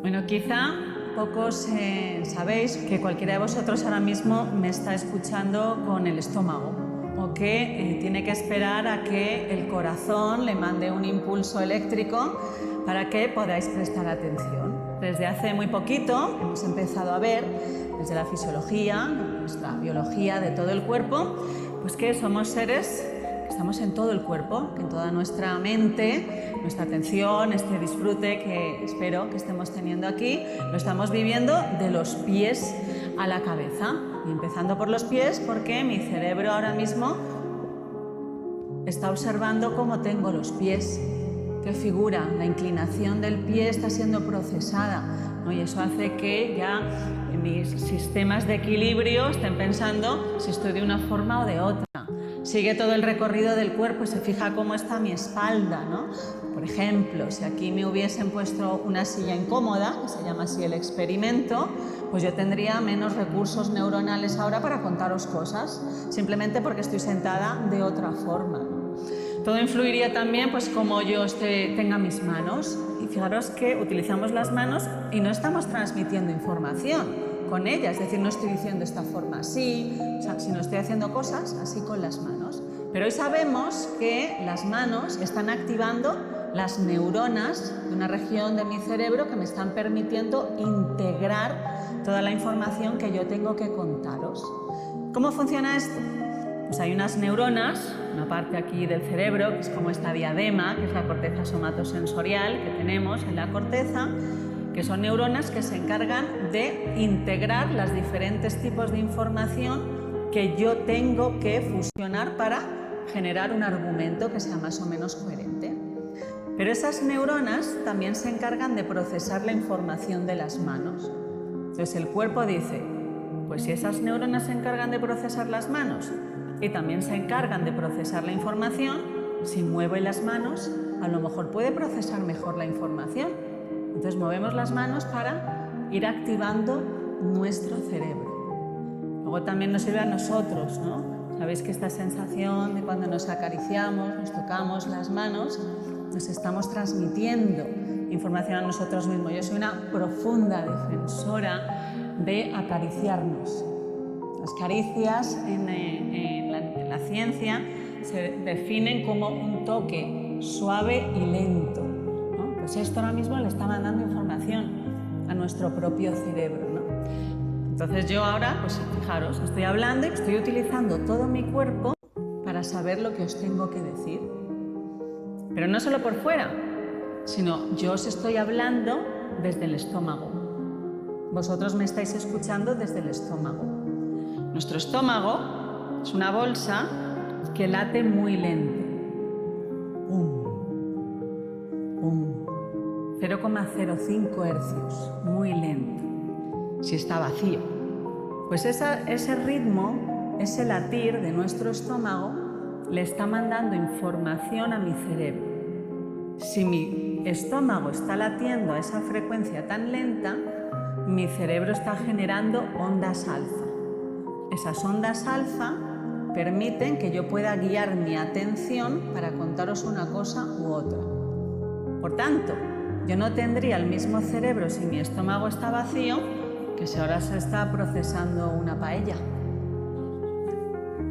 Bueno, quizá pocos sabéis que cualquiera de vosotros ahora mismo me está escuchando con el estómago o que tiene que esperar a que el corazón le mande un impulso eléctrico para que podáis prestar atención. Desde hace muy poquito hemos empezado a ver, desde la fisiología, nuestra biología de todo el cuerpo, pues que somos seres que estamos en todo el cuerpo, que en toda nuestra mente, nuestra atención, este disfrute que espero que estemos teniendo aquí, lo estamos viviendo de los pies a la cabeza. Y empezando por los pies, porque mi cerebro ahora mismo está observando cómo tengo los pies, qué figura, la inclinación del pie está siendo procesada, ¿no? Y eso hace que ya en mis sistemas de equilibrio estén pensando si estoy de una forma o de otra. Sigue todo el recorrido del cuerpo y se fija cómo está mi espalda, ¿no? Por ejemplo, si aquí me hubiesen puesto una silla incómoda, que se llama así el experimento, pues yo tendría menos recursos neuronales ahora para contaros cosas, simplemente porque estoy sentada de otra forma, ¿no? Todo influiría también pues como yo tenga mis manos. Y fijaros que utilizamos las manos y no estamos transmitiendo información con ellas, es decir, no estoy diciendo esta forma así, sino estoy haciendo cosas así con las manos. Pero hoy sabemos que las manos están activando las neuronas de una región de mi cerebro que me están permitiendo integrar toda la información que yo tengo que contaros. ¿Cómo funciona esto? Pues hay unas neuronas, una parte aquí del cerebro, que es como esta diadema, que es la corteza somatosensorial que tenemos en la corteza, que son neuronas que se encargan de integrar los diferentes tipos de información que yo tengo que fusionar para generar un argumento que sea más o menos coherente. Pero esas neuronas también se encargan de procesar la información de las manos. Entonces el cuerpo dice, pues si esas neuronas se encargan de procesar las manos y también se encargan de procesar la información, si muevo las manos, a lo mejor puede procesar mejor la información. Entonces movemos las manos para ir activando nuestro cerebro. Luego también nos sirve a nosotros, ¿no? Sabéis que esta sensación de cuando nos acariciamos, nos tocamos las manos, nos estamos transmitiendo información a nosotros mismos. Yo soy una profunda defensora de acariciarnos. Las caricias en la ciencia se definen como un toque suave y lento, ¿no? Pues esto ahora mismo le está mandando información a nuestro propio cerebro, ¿no? Entonces yo ahora, pues fijaros, estoy hablando y estoy utilizando todo mi cuerpo para saber lo que os tengo que decir. Pero no solo por fuera, sino yo os estoy hablando desde el estómago. Vosotros me estáis escuchando desde el estómago. Nuestro estómago es una bolsa que late muy lento. 0,05 hercios, muy lento, si está vacío. Pues ese ritmo, ese latir de nuestro estómago le está mandando información a mi cerebro. Si mi estómago está latiendo a esa frecuencia tan lenta, mi cerebro está generando ondas alfa. Esas ondas alfa permiten que yo pueda guiar mi atención para contaros una cosa u otra. Por tanto, yo no tendría el mismo cerebro si mi estómago está vacío que si ahora se está procesando una paella.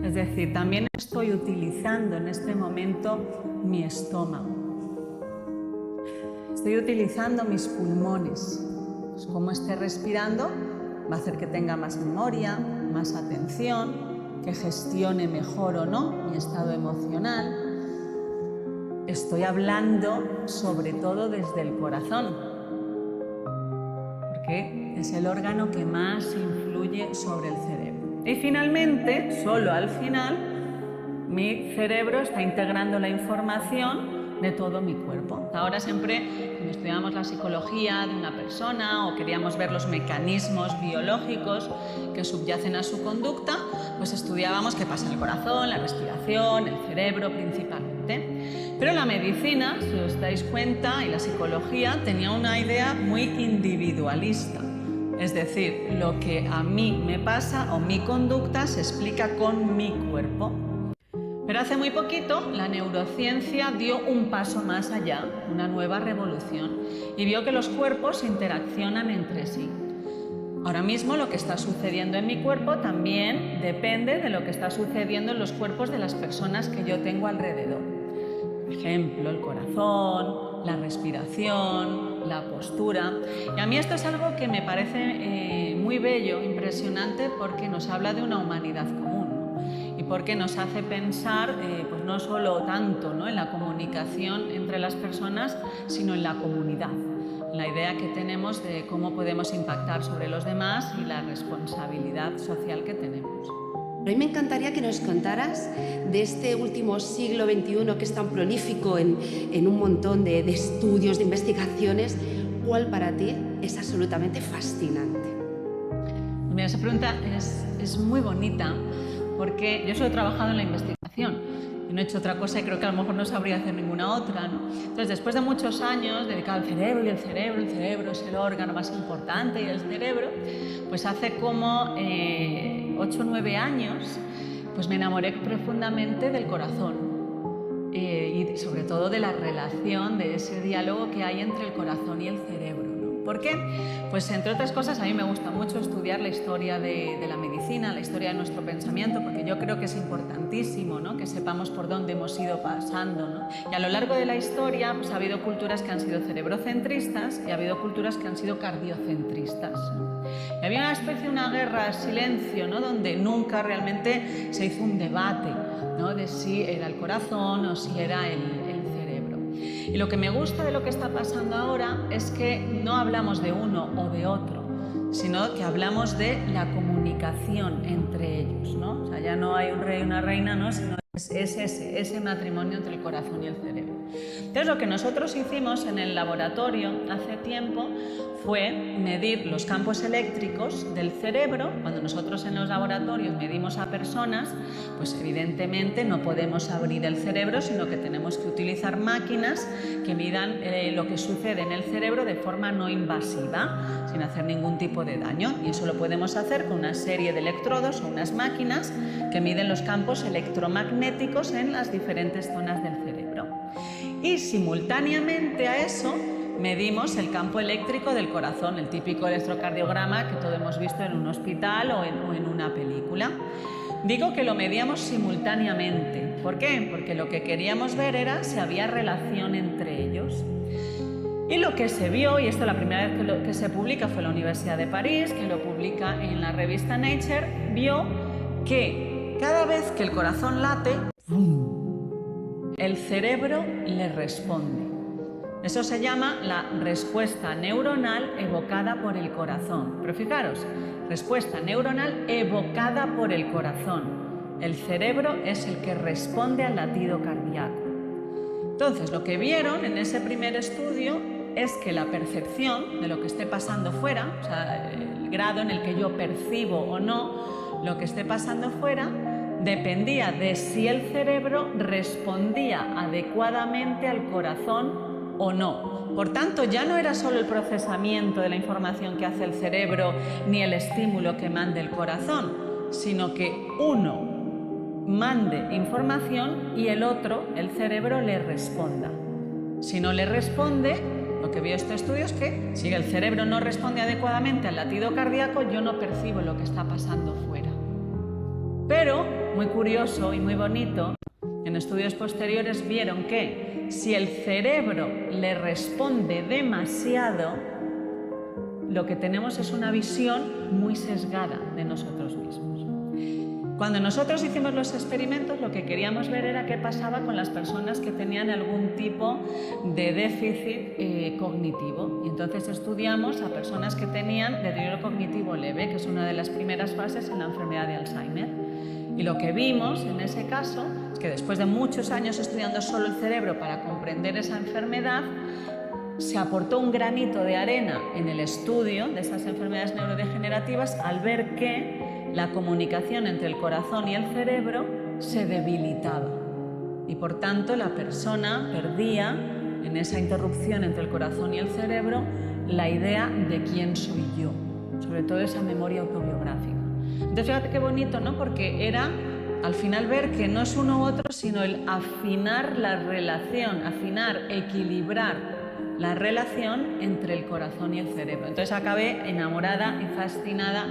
Es decir, también estoy utilizando en este momento mi estómago. Estoy utilizando mis pulmones. Pues como esté respirando, va a hacer que tenga más memoria, más atención, que gestione mejor o no mi estado emocional. Estoy hablando sobre todo desde el corazón, porque es el órgano que más influye sobre el cerebro. Y finalmente, solo al final, mi cerebro está integrando la información de todo mi cuerpo. Ahora siempre, cuando estudiamos la psicología de una persona o queríamos ver los mecanismos biológicos que subyacen a su conducta, pues estudiábamos qué pasa en el corazón, la respiración, el cerebro principalmente. Pero la medicina, si os dais cuenta, y la psicología tenía una idea muy individualista. Es decir, lo que a mí me pasa o mi conducta se explica con mi cuerpo. Pero hace muy poquito la neurociencia dio un paso más allá, una nueva revolución, y vio que los cuerpos interaccionan entre sí. Ahora mismo lo que está sucediendo en mi cuerpo también depende de lo que está sucediendo en los cuerpos de las personas que yo tengo alrededor. Por ejemplo, el corazón, la respiración, la postura. Y a mí esto es algo que me parece muy bello, impresionante, porque nos habla de una humanidad común, ¿no? Y porque nos hace pensar pues no solo tanto, ¿no?, en la comunicación entre las personas, sino en la comunidad. La idea que tenemos de cómo podemos impactar sobre los demás y la responsabilidad social que tenemos. A mí me encantaría que nos contaras de este último siglo XXI que es tan prolífico en un montón de estudios, de investigaciones. ¿Cuál para ti es absolutamente fascinante? Mira, esa pregunta es muy bonita porque yo solo he trabajado en la investigación. No he hecho otra cosa y creo que a lo mejor no sabría hacer ninguna otra, ¿no? Entonces, después de muchos años dedicado al cerebro, y el cerebro es el órgano más importante y el cerebro, pues hace como 8 o 9 años pues me enamoré profundamente del corazón y sobre todo de la relación, de ese diálogo que hay entre el corazón y el cerebro, ¿no? ¿Por qué? Pues entre otras cosas a mí me gusta mucho estudiar la historia de la medicina, la historia de nuestro pensamiento, porque yo creo que es importantísimo, ¿no?, que sepamos por dónde hemos ido pasando, ¿no? Y a lo largo de la historia pues, ha habido culturas que han sido cerebrocentristas y ha habido culturas que han sido cardiocentristas, ¿no? Y había una especie, una guerra, silencio, ¿no?, donde nunca realmente se hizo un debate, ¿no?, de si era el corazón o si era el cerebro. Y lo que me gusta de lo que está pasando ahora es que no hablamos de uno o de otro, sino que hablamos de la comunicación entre ellos, ¿no? O sea, ya no hay un rey y una reina, ¿no?, sino es ese matrimonio entre el corazón y el cerebro. Entonces, lo que nosotros hicimos en el laboratorio hace tiempo fue medir los campos eléctricos del cerebro. Cuando nosotros en los laboratorios medimos a personas, pues evidentemente no podemos abrir el cerebro, sino que tenemos que utilizar máquinas que midan lo que sucede en el cerebro de forma no invasiva, sin hacer ningún tipo de daño. Y eso lo podemos hacer con una serie de electrodos o unas máquinas que miden los campos electromagnéticos en las diferentes zonas del cerebro. Y simultáneamente a eso medimos el campo eléctrico del corazón, el típico electrocardiograma que todos hemos visto en un hospital o en una película. Digo que lo medíamos simultáneamente. ¿Por qué? Porque lo que queríamos ver era si había relación entre ellos. Y lo que se vio, y esto la primera vez que se publica fue en la Universidad de París, que lo publica en la revista Nature, vio que cada vez que el corazón late, el cerebro le responde. Eso se llama la respuesta neuronal evocada por el corazón. Pero fijaros, respuesta neuronal evocada por el corazón. El cerebro es el que responde al latido cardíaco. Entonces, lo que vieron en ese primer estudio es que la percepción de lo que esté pasando fuera, o sea, el grado en el que yo percibo o no lo que esté pasando fuera, dependía de si el cerebro respondía adecuadamente al corazón o no. Por tanto, ya no era solo el procesamiento de la información que hace el cerebro ni el estímulo que mande el corazón, sino que uno mande información y el otro, el cerebro, le responda. Si no le responde, lo que vio este estudio es que si el cerebro no responde adecuadamente al latido cardíaco, yo no percibo lo que está pasando fuera. Pero, muy curioso y muy bonito, en estudios posteriores vieron que si el cerebro le responde demasiado, lo que tenemos es una visión muy sesgada de nosotros mismos. Cuando nosotros hicimos los experimentos, lo que queríamos ver era qué pasaba con las personas que tenían algún tipo de déficit cognitivo. Y entonces estudiamos a personas que tenían deterioro cognitivo leve, que es una de las primeras fases en la enfermedad de Alzheimer. Y lo que vimos en ese caso es que después de muchos años estudiando solo el cerebro para comprender esa enfermedad, se aportó un granito de arena en el estudio de esas enfermedades neurodegenerativas al ver que la comunicación entre el corazón y el cerebro se debilitaba. Y por tanto la persona perdía en esa interrupción entre el corazón y el cerebro la idea de quién soy yo, sobre todo esa memoria autobiográfica. Entonces fíjate qué bonito, ¿no? Porque era al final ver que no es uno u otro, sino el afinar la relación, afinar, equilibrar la relación entre el corazón y el cerebro. Entonces acabé enamorada y fascinada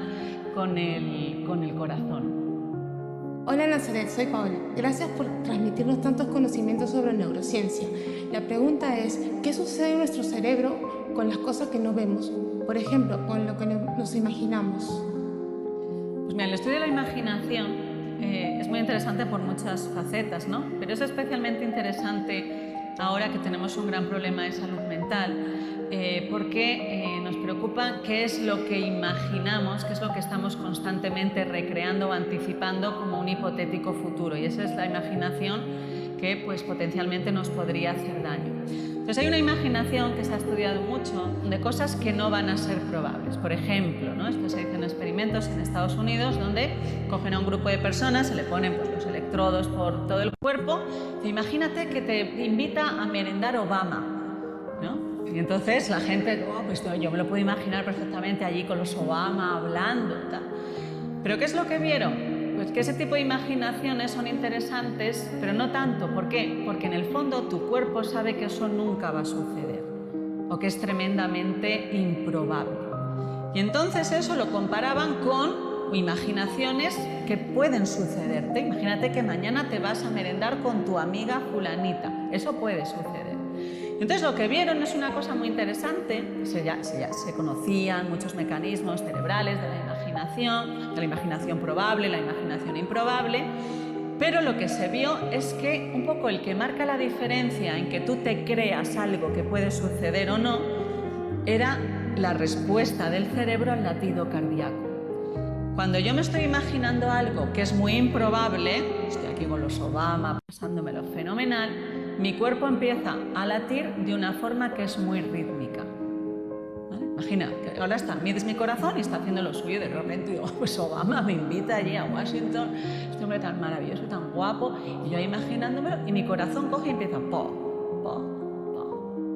con el corazón. Hola Nazaret, soy Paola. Gracias por transmitirnos tantos conocimientos sobre neurociencia. La pregunta es, ¿qué sucede en nuestro cerebro con las cosas que no vemos? Por ejemplo, con lo que nos imaginamos. Pues mira, el estudio de la imaginación es muy interesante por muchas facetas, ¿no? Pero es especialmente interesante ahora que tenemos un gran problema de salud mental, porque nos preocupa qué es lo que imaginamos, qué es lo que estamos constantemente recreando o anticipando como un hipotético futuro, y esa es la imaginación que pues, potencialmente nos podría hacer daño. Entonces hay una imaginación que se ha estudiado mucho de cosas que no van a ser probables. Por ejemplo, ¿no? Esto se hizo en experimentos en Estados Unidos donde cogen a un grupo de personas, se le ponen pues, los electrodos por todo el cuerpo, e imagínate que te invita a merendar Obama, ¿no? Y entonces la gente, pues yo me lo puedo imaginar perfectamente allí con los Obama hablando, tal. ¿Pero qué es lo que vieron? Pues que ese tipo de imaginaciones son interesantes, pero no tanto. ¿Por qué? Porque en el fondo tu cuerpo sabe que eso nunca va a suceder o que es tremendamente improbable. Y entonces eso lo comparaban con imaginaciones que pueden sucederte. Imagínate que mañana te vas a merendar con tu amiga fulanita. Eso puede suceder. Entonces lo que vieron es una cosa muy interesante. Se conocían muchos mecanismos cerebrales de la imaginación probable, la imaginación improbable, pero lo que se vio es que un poco el que marca la diferencia en que tú te creas algo que puede suceder o no era la respuesta del cerebro al latido cardíaco. Cuando yo me estoy imaginando algo que es muy improbable, estoy aquí con los Obama pasándomelo fenomenal, mi cuerpo empieza a latir de una forma que es muy rítmica. ¿Vale? Imagina, que ahora mides mi corazón y está haciendo lo suyo y de repente digo, pues Obama me invita allí a Washington, este hombre tan maravilloso, tan guapo, y yo ahí imaginándomelo y mi corazón coge y empieza po, po, po,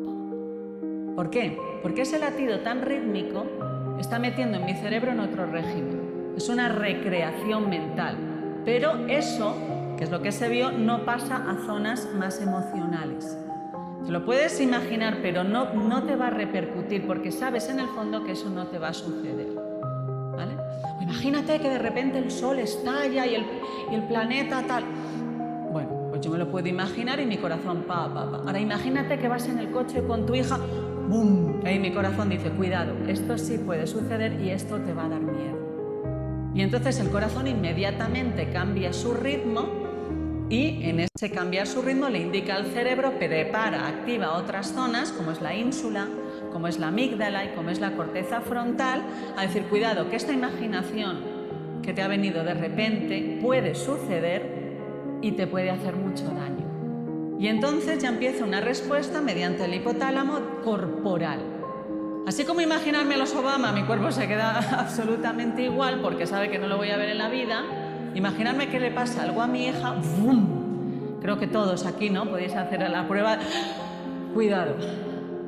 po. ¿Por qué? Porque ese latido tan rítmico está metiendo en mi cerebro en otro régimen. Es una recreación mental, pero eso, que es lo que se vio, no pasa a zonas más emocionales. Te lo puedes imaginar, pero no te va a repercutir porque sabes en el fondo que eso no te va a suceder. ¿Vale? Imagínate que de repente el sol estalla y el planeta tal. Bueno, pues yo me lo puedo imaginar y mi corazón pa. Ahora imagínate que vas en el coche con tu hija, ¡bum! Ahí mi corazón dice, cuidado, esto sí puede suceder y esto te va a dar miedo. Y entonces el corazón inmediatamente cambia su ritmo y en ese cambiar su ritmo le indica al cerebro, activa otras zonas como es la ínsula, como es la amígdala y como es la corteza frontal, a decir, cuidado, que esta imaginación que te ha venido de repente puede suceder y te puede hacer mucho daño. Y entonces ya empieza una respuesta mediante el hipotálamo corporal. Así como imaginarme a los Obama, mi cuerpo se queda absolutamente igual porque sabe que no lo voy a ver en la vida. Imaginarme que le pasa algo a mi hija, ¡bum! Creo que todos aquí, ¿no? Podéis hacer la prueba. Cuidado.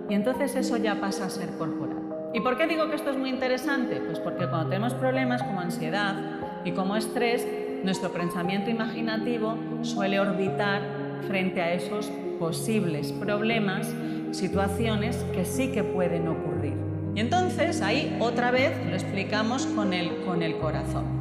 Y entonces eso ya pasa a ser corporal. ¿Y por qué digo que esto es muy interesante? Pues porque cuando tenemos problemas como ansiedad y como estrés, nuestro pensamiento imaginativo suele orbitar frente a esos posibles problemas, situaciones que sí que pueden ocurrir. Y entonces ahí otra vez lo explicamos con el corazón.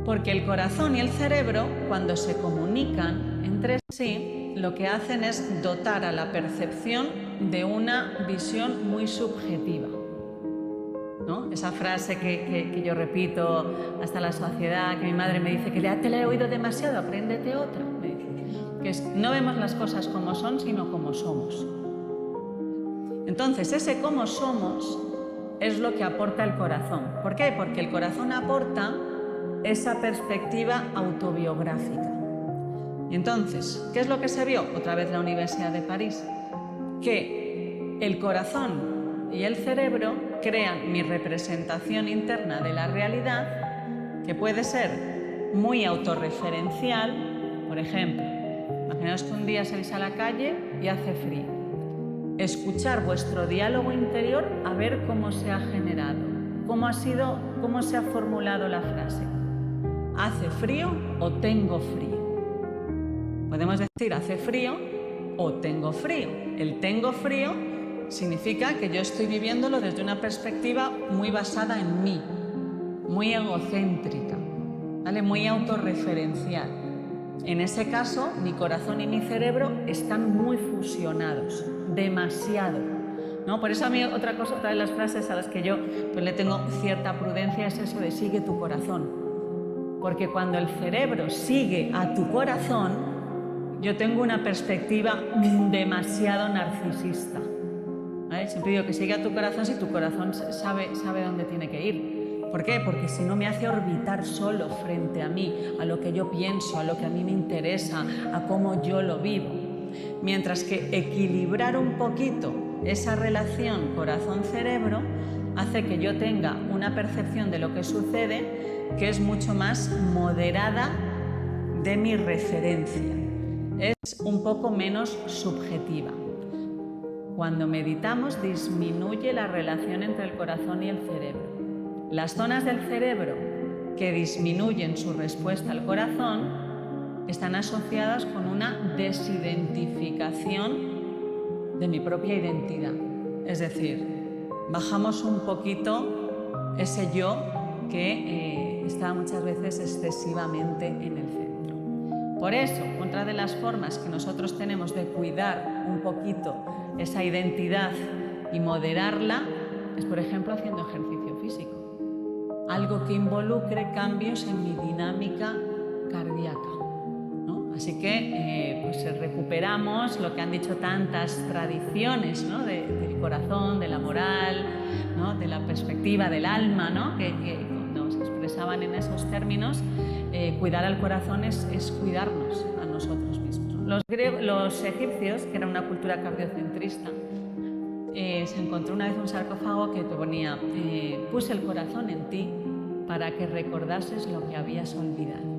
Porque el corazón y el cerebro, cuando se comunican entre sí, lo que hacen es dotar a la percepción de una visión muy subjetiva, ¿no? Esa frase que yo repito hasta la saciedad, que mi madre me dice que te la he oído demasiado, apréndete otra. Me dice, que es, no vemos las cosas como son, sino como somos. Entonces, ese cómo somos es lo que aporta el corazón. ¿Por qué? Porque el corazón aporta esa perspectiva autobiográfica. Y entonces, ¿qué es lo que se vio? Otra vez la Universidad de París. Que el corazón y el cerebro crean mi representación interna de la realidad, que puede ser muy autorreferencial. Por ejemplo, imaginaos que un día salís a la calle y hace frío. Escuchar vuestro diálogo interior a ver cómo se ha generado, cómo se ha formulado la frase. ¿Hace frío o tengo frío? Podemos decir hace frío o tengo frío. El tengo frío significa que yo estoy viviéndolo desde una perspectiva muy basada en mí, muy egocéntrica, ¿vale? Muy autorreferencial. En ese caso, mi corazón y mi cerebro están muy fusionados, demasiado, ¿no? Por eso a mí otra de las frases a las que yo pues, le tengo cierta prudencia es eso de sigue tu corazón. Porque cuando el cerebro sigue a tu corazón, yo tengo una perspectiva demasiado narcisista, ¿vale? Siempre digo que sigue a tu corazón si tu corazón sabe dónde tiene que ir. ¿Por qué? Porque si no me hace orbitar solo frente a mí, a lo que yo pienso, a lo que a mí me interesa, a cómo yo lo vivo. Mientras que equilibrar un poquito esa relación corazón-cerebro hace que yo tenga una percepción de lo que sucede que es mucho más moderada de mi referencia. Es un poco menos subjetiva. Cuando meditamos disminuye la relación entre el corazón y el cerebro. Las zonas del cerebro que disminuyen su respuesta al corazón están asociadas con una desidentificación de mi propia identidad. Es decir, bajamos un poquito ese yo que está muchas veces excesivamente en el centro. Por eso, otra de las formas que nosotros tenemos de cuidar un poquito esa identidad y moderarla es, por ejemplo, haciendo ejercicio físico. Algo que involucre cambios en mi dinámica cardíaca, ¿no? Así que pues recuperamos lo que han dicho tantas tradiciones, ¿no? Del corazón, de la moral, ¿no? De la perspectiva del alma, ¿no? que cuando se expresaban en esos términos, cuidar al corazón es cuidarnos a nosotros mismos. Los egipcios, que era una cultura cardiocentrista, se encontró una vez un sarcófago que ponía puse el corazón en ti para que recordases lo que habías olvidado.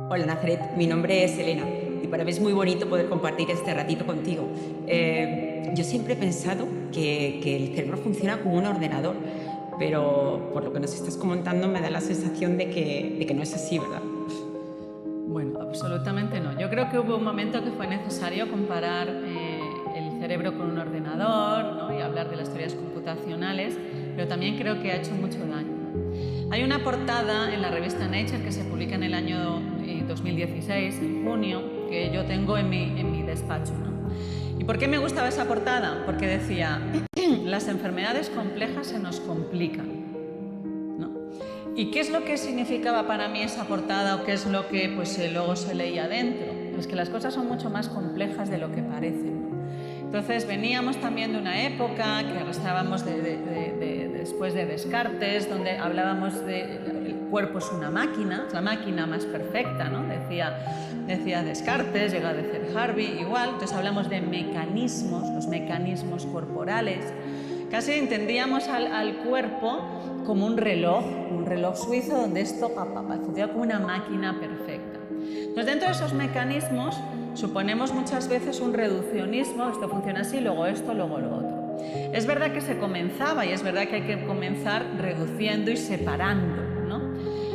Hola Nazaret, mi nombre es Elena y para mí es muy bonito poder compartir este ratito contigo. Yo siempre he pensado que el cerebro funciona como un ordenador, pero por lo que nos estás comentando me da la sensación de que no es así, ¿verdad? Bueno, absolutamente no. Yo creo que hubo un momento que fue necesario comparar el cerebro con un ordenador, ¿no? Y hablar de las teorías computacionales, pero también creo que ha hecho mucho daño. Hay una portada en la revista Nature que se publica en el año 2016, en junio, que yo tengo en mi despacho, ¿no? ¿Y por qué me gustaba esa portada? Porque decía, las enfermedades complejas se nos complican, ¿no? ¿Y qué es lo que significaba para mí esa portada o qué es lo que pues, luego se leía dentro? Pues que las cosas son mucho más complejas de lo que parecen, ¿no? Entonces veníamos también de una época que arrastrábamos después de Descartes, donde hablábamos de el cuerpo es una máquina, es la máquina más perfecta, ¿no? Decía Descartes, llega a decir Harvey, igual. Entonces hablamos de mecanismos, los mecanismos corporales. Casi entendíamos al cuerpo como un reloj suizo donde esto funciona como una máquina perfecta. Entonces dentro de esos mecanismos suponemos muchas veces un reduccionismo, esto funciona así, luego esto, luego lo otro. Es verdad que se comenzaba y es verdad que hay que comenzar reduciendo y separando, ¿no?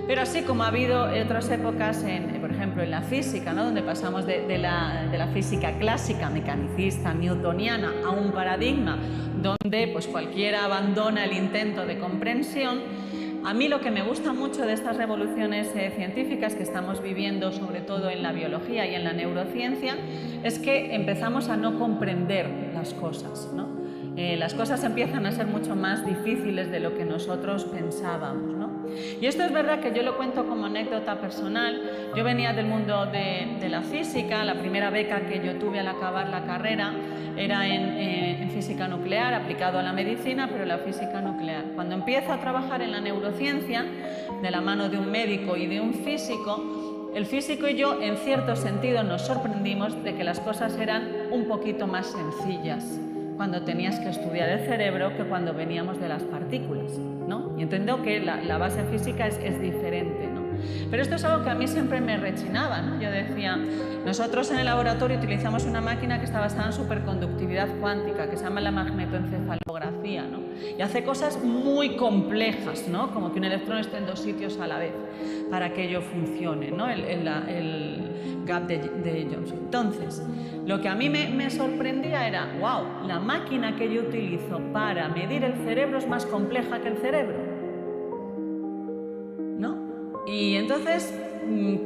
Pero así como ha habido otras épocas, por ejemplo en la física, ¿no? Donde pasamos de la física clásica, mecanicista, newtoniana, a un paradigma donde pues, cualquiera abandona el intento de comprensión. A mí lo que me gusta mucho de estas revoluciones científicas que estamos viviendo, sobre todo en la biología y en la neurociencia, es que empezamos a no comprender las cosas, ¿no? Las cosas empiezan a ser mucho más difíciles de lo que nosotros pensábamos, ¿no? Y esto es verdad que yo lo cuento como anécdota personal. Yo venía del mundo de la física. La primera beca que yo tuve al acabar la carrera era en física nuclear, aplicado a la medicina, pero la física nuclear. Cuando empiezo a trabajar en la neurociencia, de la mano de un médico y de un físico, el físico y yo, en cierto sentido, nos sorprendimos de que las cosas eran un poquito más sencillas cuando tenías que estudiar el cerebro que cuando veníamos de las partículas, ¿no? Y entiendo que la base física es diferente, ¿no? Pero esto es algo que a mí siempre me rechinaba, ¿no? Yo decía, nosotros en el laboratorio utilizamos una máquina que está basada en superconductividad cuántica, que se llama la magnetoencefalografía, ¿no? Y hace cosas muy complejas, ¿no? Como que un electrón esté en dos sitios a la vez para que ello funcione, ¿no? El gap de Johnson. Entonces, lo que a mí me sorprendía era, wow, la máquina que yo utilizo para medir el cerebro es más compleja que el cerebro, ¿no? Y entonces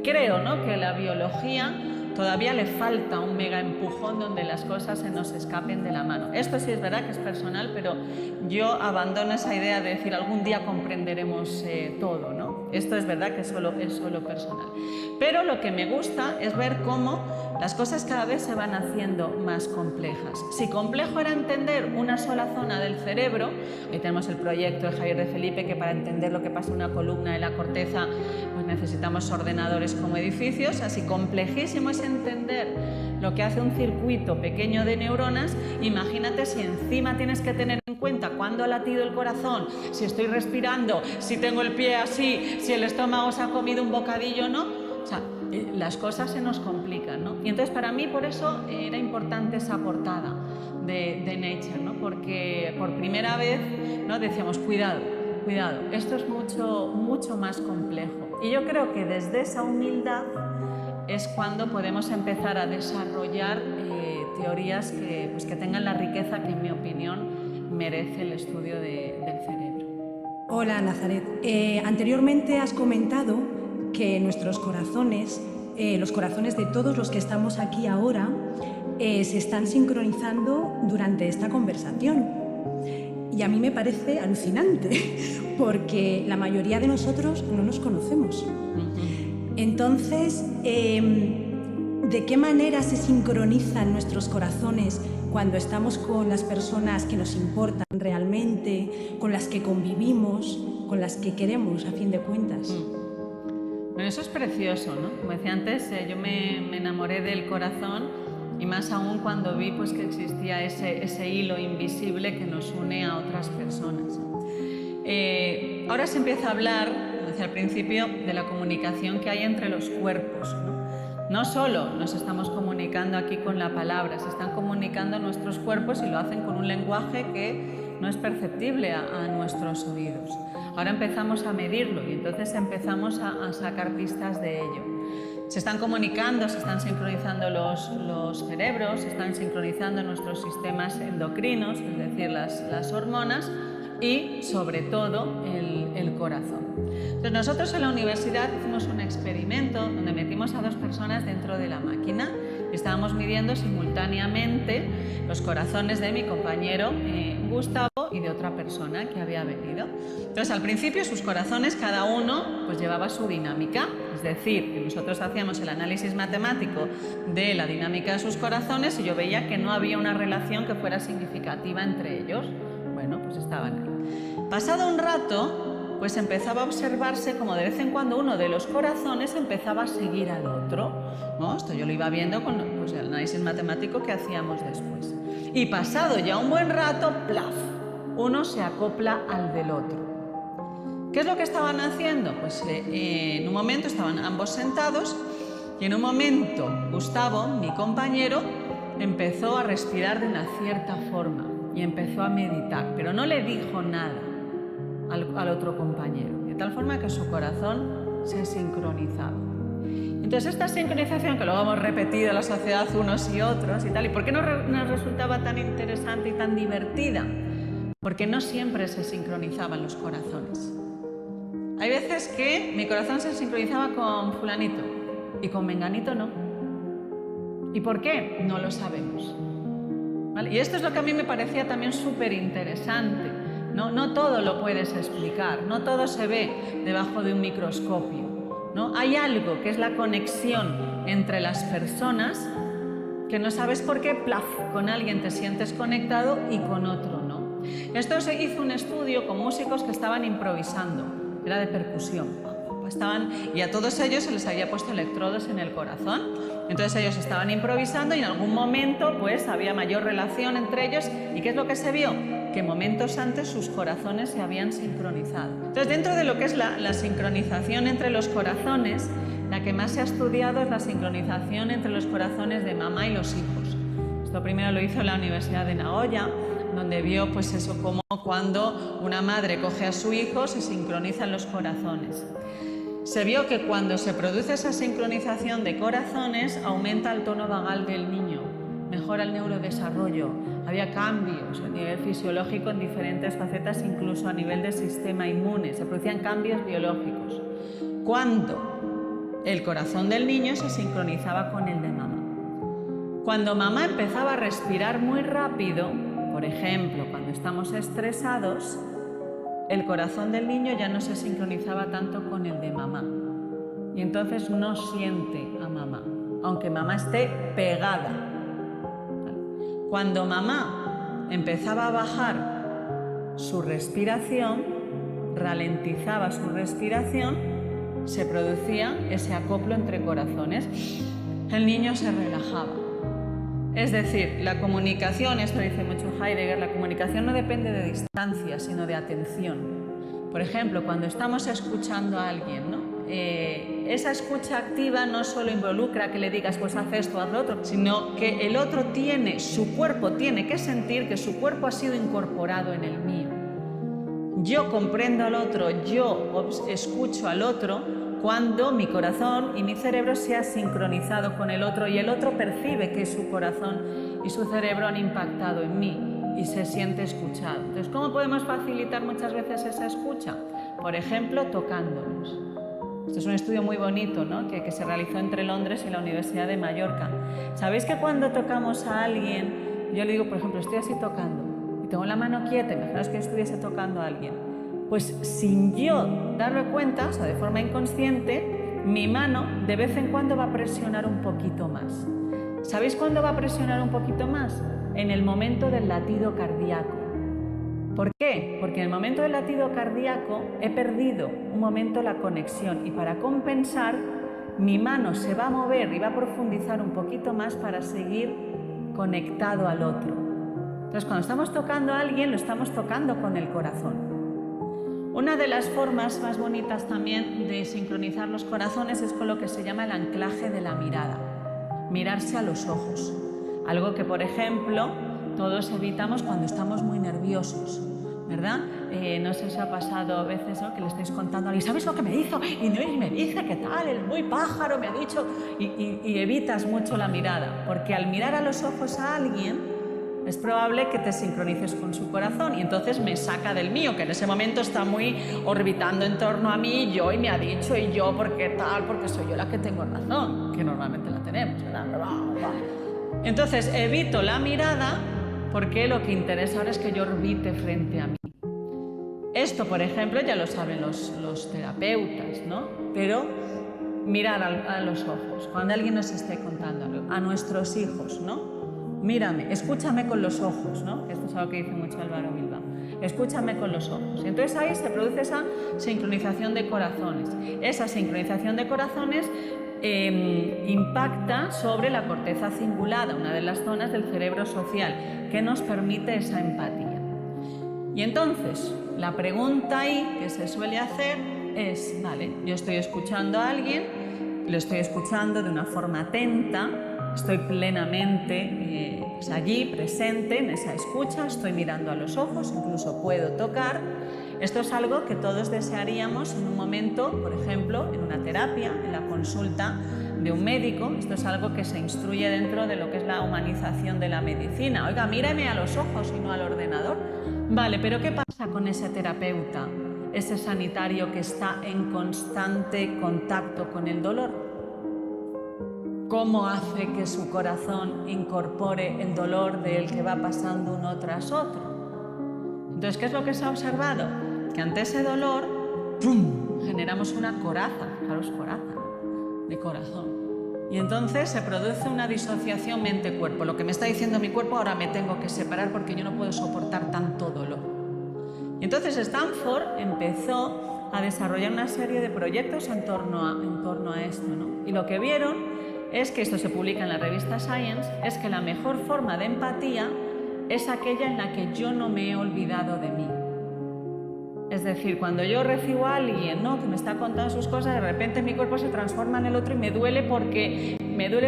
creo, ¿no?, que la biología todavía le falta un mega empujón donde las cosas se nos escapen de la mano. Esto sí es verdad que es personal, pero yo abandono esa idea de decir algún día comprenderemos todo, ¿no? Esto es verdad que es solo personal. Pero lo que me gusta es ver cómo las cosas cada vez se van haciendo más complejas. Si complejo era entender una sola zona del cerebro, ahí tenemos el proyecto de Javier de Felipe, que para entender lo que pasa en una columna de la corteza, pues necesitamos ordenadores como edificios. Así complejísimo es entender lo que hace un circuito pequeño de neuronas. Imagínate si encima tienes que tener en cuenta cuándo ha latido el corazón, si estoy respirando, si tengo el pie así, si el estómago se ha comido un bocadillo o no. O sea, las cosas se nos complican, ¿no? Y entonces para mí por eso era importante esa portada de Nature, ¿no? Porque por primera vez, ¿no?, decíamos, cuidado, esto es mucho más complejo. Y yo creo que desde esa humildad es cuando podemos empezar a desarrollar teorías que tengan la riqueza que, en mi opinión, merece el estudio del cerebro. Hola, Nazaret. Anteriormente has comentado que nuestros corazones, los corazones de todos los que estamos aquí ahora, se están sincronizando durante esta conversación. Y a mí me parece alucinante, porque la mayoría de nosotros no nos conocemos. Entonces, ¿de qué manera se sincronizan nuestros corazones cuando estamos con las personas que nos importan realmente, con las que convivimos, con las que queremos, a fin de cuentas? Bueno, eso es precioso, ¿no? Como decía antes, yo me enamoré del corazón, y más aún cuando vi, pues, que existía ese hilo invisible que nos une a otras personas. Ahora se empieza a hablar, como decía al principio, de la comunicación que hay entre los cuerpos, ¿no? No solo nos estamos comunicando aquí con la palabra, se están comunicando nuestros cuerpos y lo hacen con un lenguaje que no es perceptible a nuestros oídos. Ahora empezamos a medirlo y entonces empezamos a sacar pistas de ello. Se están comunicando, se están sincronizando los cerebros, se están sincronizando nuestros sistemas endocrinos, es decir, las hormonas, y sobre todo el corazón. Entonces, nosotros en la universidad hicimos un experimento donde metimos a dos personas dentro de la máquina y estábamos midiendo simultáneamente los corazones de mi compañero Gustavo y de otra persona que había venido. Entonces, al principio sus corazones, cada uno, pues llevaba su dinámica, es decir, que nosotros hacíamos el análisis matemático de la dinámica de sus corazones y yo veía que no había una relación que fuera significativa entre ellos. Bueno, pues estaban ahí. Pasado un rato, pues empezaba a observarse como de vez en cuando uno de los corazones empezaba a seguir al otro, ¿no? Esto yo lo iba viendo con, pues, el análisis matemático que hacíamos después. Y pasado ya un buen rato, ¡plaf!, uno se acopla al del otro. ¿Qué es lo que estaban haciendo? Pues en un momento estaban ambos sentados y en un momento Gustavo, mi compañero, empezó a respirar de una cierta forma y empezó a meditar, pero no le dijo nada al otro compañero, de tal forma que su corazón se sincronizaba. Entonces, esta sincronización, que luego hemos repetido en la sociedad unos y otros y tal, ¿y por qué nos resultaba tan interesante y tan divertida? Porque no siempre se sincronizaban los corazones. Hay veces que mi corazón se sincronizaba con fulanito y con menganito no. ¿Y por qué? No lo sabemos. ¿Vale? Y esto es lo que a mí me parecía también súper interesante. No todo lo puedes explicar, no todo se ve debajo de un microscopio, ¿no? Hay algo que es la conexión entre las personas que no sabes por qué, plaf, con alguien te sientes conectado y con otro no. Esto se hizo un estudio con músicos que estaban improvisando, era de percusión. y a todos ellos se les había puesto electrodos en el corazón. Entonces ellos estaban improvisando y en algún momento pues había mayor relación entre ellos. ¿Y qué es lo que se vio? Que momentos antes sus corazones se habían sincronizado. Entonces, dentro de lo que es la sincronización entre los corazones, la que más se ha estudiado es la sincronización entre los corazones de mamá y los hijos. Esto primero lo hizo la Universidad de Nagoya, donde vio pues eso, como cuando una madre coge a su hijo se sincronizan los corazones. Se vio que cuando se produce esa sincronización de corazones aumenta el tono vagal del niño, mejora el neurodesarrollo, había cambios a nivel fisiológico en diferentes facetas, incluso a nivel del sistema inmune, se producían cambios biológicos. Cuando el corazón del niño se sincronizaba con el de mamá. Cuando mamá empezaba a respirar muy rápido, por ejemplo, cuando estamos estresados, el corazón del niño ya no se sincronizaba tanto con el de mamá. Y entonces no siente a mamá, aunque mamá esté pegada. Cuando mamá empezaba a bajar su respiración, ralentizaba su respiración, se producía ese acoplo entre corazones. El niño se relajaba. Es decir, la comunicación, esto dice mucho Heidegger, la comunicación no depende de distancia, sino de atención. Por ejemplo, cuando estamos escuchando a alguien, ¿no? Esa escucha activa no solo involucra que le digas pues haz esto, haz lo otro, sino que el otro su cuerpo tiene que sentir que su cuerpo ha sido incorporado en el mío. Yo comprendo al otro, yo escucho al otro cuando mi corazón y mi cerebro se ha sincronizado con el otro y el otro percibe que su corazón y su cerebro han impactado en mí y se siente escuchado. Entonces, ¿cómo podemos facilitar muchas veces esa escucha? Por ejemplo, tocándonos. Este es un estudio muy bonito, ¿no? que se realizó entre Londres y la Universidad de Mallorca. ¿Sabéis que cuando tocamos a alguien, yo le digo, por ejemplo, estoy así tocando y tengo la mano quieta, imaginaos que estuviese tocando a alguien? Pues sin yo darme cuenta, o sea, de forma inconsciente, mi mano de vez en cuando va a presionar un poquito más. ¿Sabéis cuándo va a presionar un poquito más? En el momento del latido cardíaco. ¿Por qué? Porque en el momento del latido cardíaco he perdido un momento la conexión y para compensar mi mano se va a mover y va a profundizar un poquito más para seguir conectado al otro. Entonces, cuando estamos tocando a alguien, lo estamos tocando con el corazón. Una de las formas más bonitas también de sincronizar los corazones es con lo que se llama el anclaje de la mirada, mirarse a los ojos. Algo que, por ejemplo, todos evitamos cuando estamos muy nerviosos, ¿verdad? No sé si os ha pasado a veces, ¿no? Que le estáis contando a alguien, ¿sabes lo que me hizo? Y me dice, ¿qué tal? El muy pájaro me ha dicho. Y evitas mucho la mirada, porque al mirar a los ojos a alguien, es probable que te sincronices con su corazón y entonces me saca del mío, que en ese momento está muy orbitando en torno a mí, yo, y me ha dicho, y yo, porque tal, porque soy yo la que tengo razón, que normalmente la tenemos, ¿verdad? Entonces evito la mirada porque lo que interesa ahora es que yo orbite frente a mí. Esto, por ejemplo, ya lo saben los terapeutas, ¿no? Pero mirar a los ojos, cuando alguien nos esté contando algo, a nuestros hijos, ¿no? Mírame, escúchame con los ojos, ¿no? Esto es algo que dice mucho Álvaro Bilbao. Escúchame con los ojos. Y entonces ahí se produce esa sincronización de corazones. Esa sincronización de corazones impacta sobre la corteza cingulada, una de las zonas del cerebro social, que nos permite esa empatía. Y entonces, la pregunta ahí que se suele hacer es, vale, yo estoy escuchando a alguien, lo estoy escuchando de una forma atenta, estoy plenamente allí, presente en esa escucha, estoy mirando a los ojos, incluso puedo tocar. Esto es algo que todos desearíamos en un momento, por ejemplo, en una terapia, en la consulta de un médico. Esto es algo que se instruye dentro de lo que es la humanización de la medicina. Oiga, míreme a los ojos y no al ordenador. Vale, pero ¿qué pasa con ese terapeuta, ese sanitario que está en constante contacto con el dolor? ¿Cómo hace que su corazón incorpore el dolor del que va pasando uno tras otro? Entonces, ¿qué es lo que se ha observado? Que ante ese dolor, ¡pum!, generamos una coraza, fijaros, coraza, de corazón. Y entonces se produce una disociación mente-cuerpo. Lo que me está diciendo mi cuerpo, ahora me tengo que separar porque yo no puedo soportar tanto dolor. Y entonces Stanford empezó a desarrollar una serie de proyectos en torno a esto, ¿no? Y lo que vieron es que, esto se publica en la revista Science, es que la mejor forma de empatía es aquella en la que yo no me he olvidado de mí. Es decir, cuando yo recibo a alguien, ¿no?, que me está contando sus cosas, de repente mi cuerpo se transforma en el otro y me duele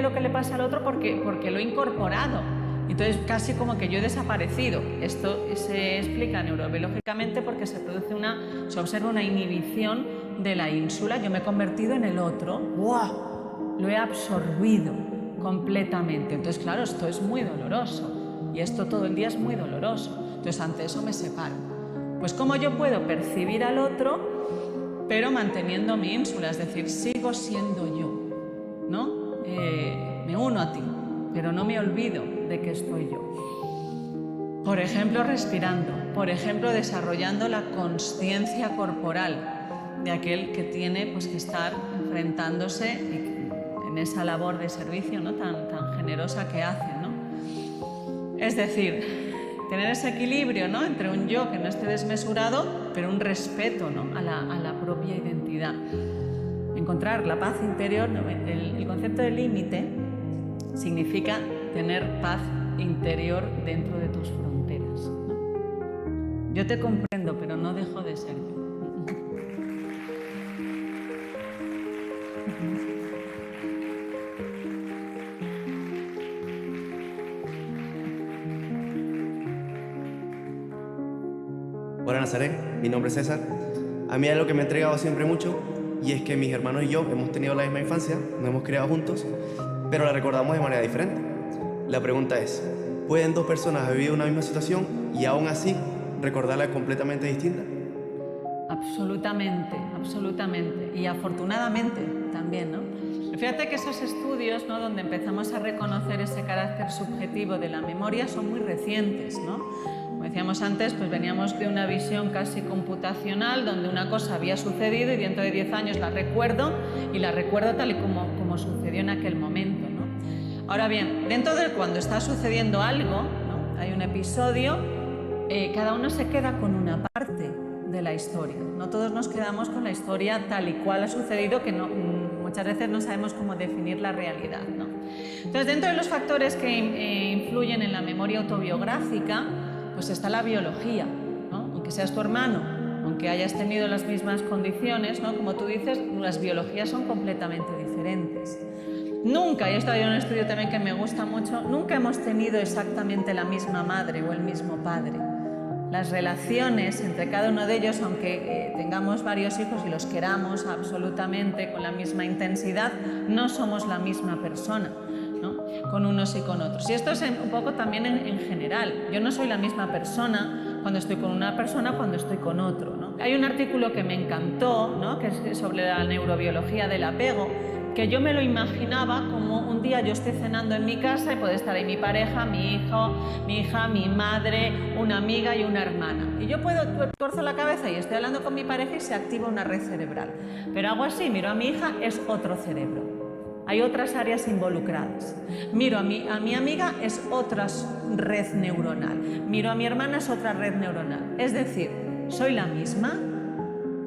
lo que le pasa al otro porque lo he incorporado. Entonces, casi como que yo he desaparecido. Esto se explica neurobiológicamente porque se observa una inhibición de la ínsula. Yo me he convertido en el otro. ¡Wow! Lo he absorbido completamente. Entonces, claro, esto es muy doloroso. Y esto todo el día es muy doloroso. Entonces, ante eso me separo. Pues, ¿cómo yo puedo percibir al otro, pero manteniendo mi ínsula? Es decir, sigo siendo yo, ¿no? Me uno a ti, pero no me olvido de que estoy yo. Por ejemplo, respirando. Por ejemplo, desarrollando la consciencia corporal de aquel que tiene, pues, que estar enfrentándose en esa labor de servicio, ¿no?, tan generosa que hace, ¿no? Es decir, tener ese equilibrio, ¿no?, entre un yo que no esté desmesurado, pero un respeto, ¿no?, a la propia identidad. Encontrar la paz interior. El concepto de límite significa tener paz interior dentro de tus fronteras, ¿no? Yo te comprendo, pero no dejo de ser yo. Hola Nazaret, mi nombre es César. A mí hay algo que me ha entregado siempre mucho, y es que mis hermanos y yo hemos tenido la misma infancia, nos hemos criado juntos, pero la recordamos de manera diferente. La pregunta es, ¿pueden dos personas haber vivido una misma situación y aún así recordarla completamente distinta? Absolutamente, absolutamente. Y afortunadamente también, ¿no? Fíjate que esos estudios, ¿no?, donde empezamos a reconocer ese carácter subjetivo de la memoria son muy recientes, ¿no? Como decíamos antes, pues veníamos de una visión casi computacional, donde una cosa había sucedido y dentro de 10 años la recuerdo, y la recuerdo tal y como sucedió en aquel momento, ¿no? Ahora bien, dentro de cuando está sucediendo algo, ¿no?, hay un episodio, cada uno se queda con una parte de la historia. No todos nos quedamos con la historia tal y cual ha sucedido, que muchas veces no sabemos cómo definir la realidad, ¿no? Entonces, dentro de los factores que influyen en la memoria autobiográfica, pues está la biología, ¿no? Aunque seas tu hermano, aunque hayas tenido las mismas condiciones, ¿no?, como tú dices, las biologías son completamente diferentes. Nunca, y esto hay un estudio también que me gusta mucho, nunca hemos tenido exactamente la misma madre o el mismo padre. Las relaciones entre cada uno de ellos, aunque tengamos varios hijos y los queramos absolutamente con la misma intensidad, no somos la misma persona, ¿no?, con unos y con otros. Y esto es un poco también en general. Yo no soy la misma persona cuando estoy con una persona cuando estoy con otro, ¿no? Hay un artículo que me encantó, ¿no?, que es sobre la neurobiología del apego, que yo me lo imaginaba como un día yo estoy cenando en mi casa y puede estar ahí mi pareja, mi hijo, mi hija, mi madre, una amiga y una hermana. Y yo tuerzo la cabeza y estoy hablando con mi pareja y se activa una red cerebral. Pero hago así, miro a mi hija, es otro cerebro. Hay otras áreas involucradas. Miro a mi amiga, es otra red neuronal. Miro a mi hermana, es otra red neuronal. Es decir, ¿soy la misma?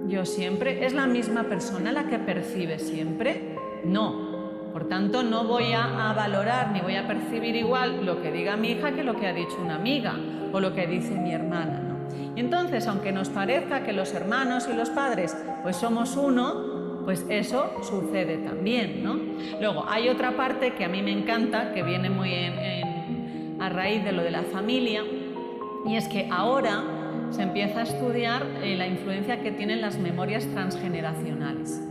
Yo siempre. ¿Es la misma persona la que percibe siempre? No. Por tanto, no voy a valorar ni voy a percibir igual lo que diga mi hija que lo que ha dicho una amiga o lo que dice mi hermana, ¿no? Y entonces, aunque nos parezca que los hermanos y los padres pues somos uno, pues eso sucede también, ¿no? Luego, hay otra parte que a mí me encanta, que viene muy a raíz de lo de la familia, y es que ahora se empieza a estudiar la influencia que tienen las memorias transgeneracionales.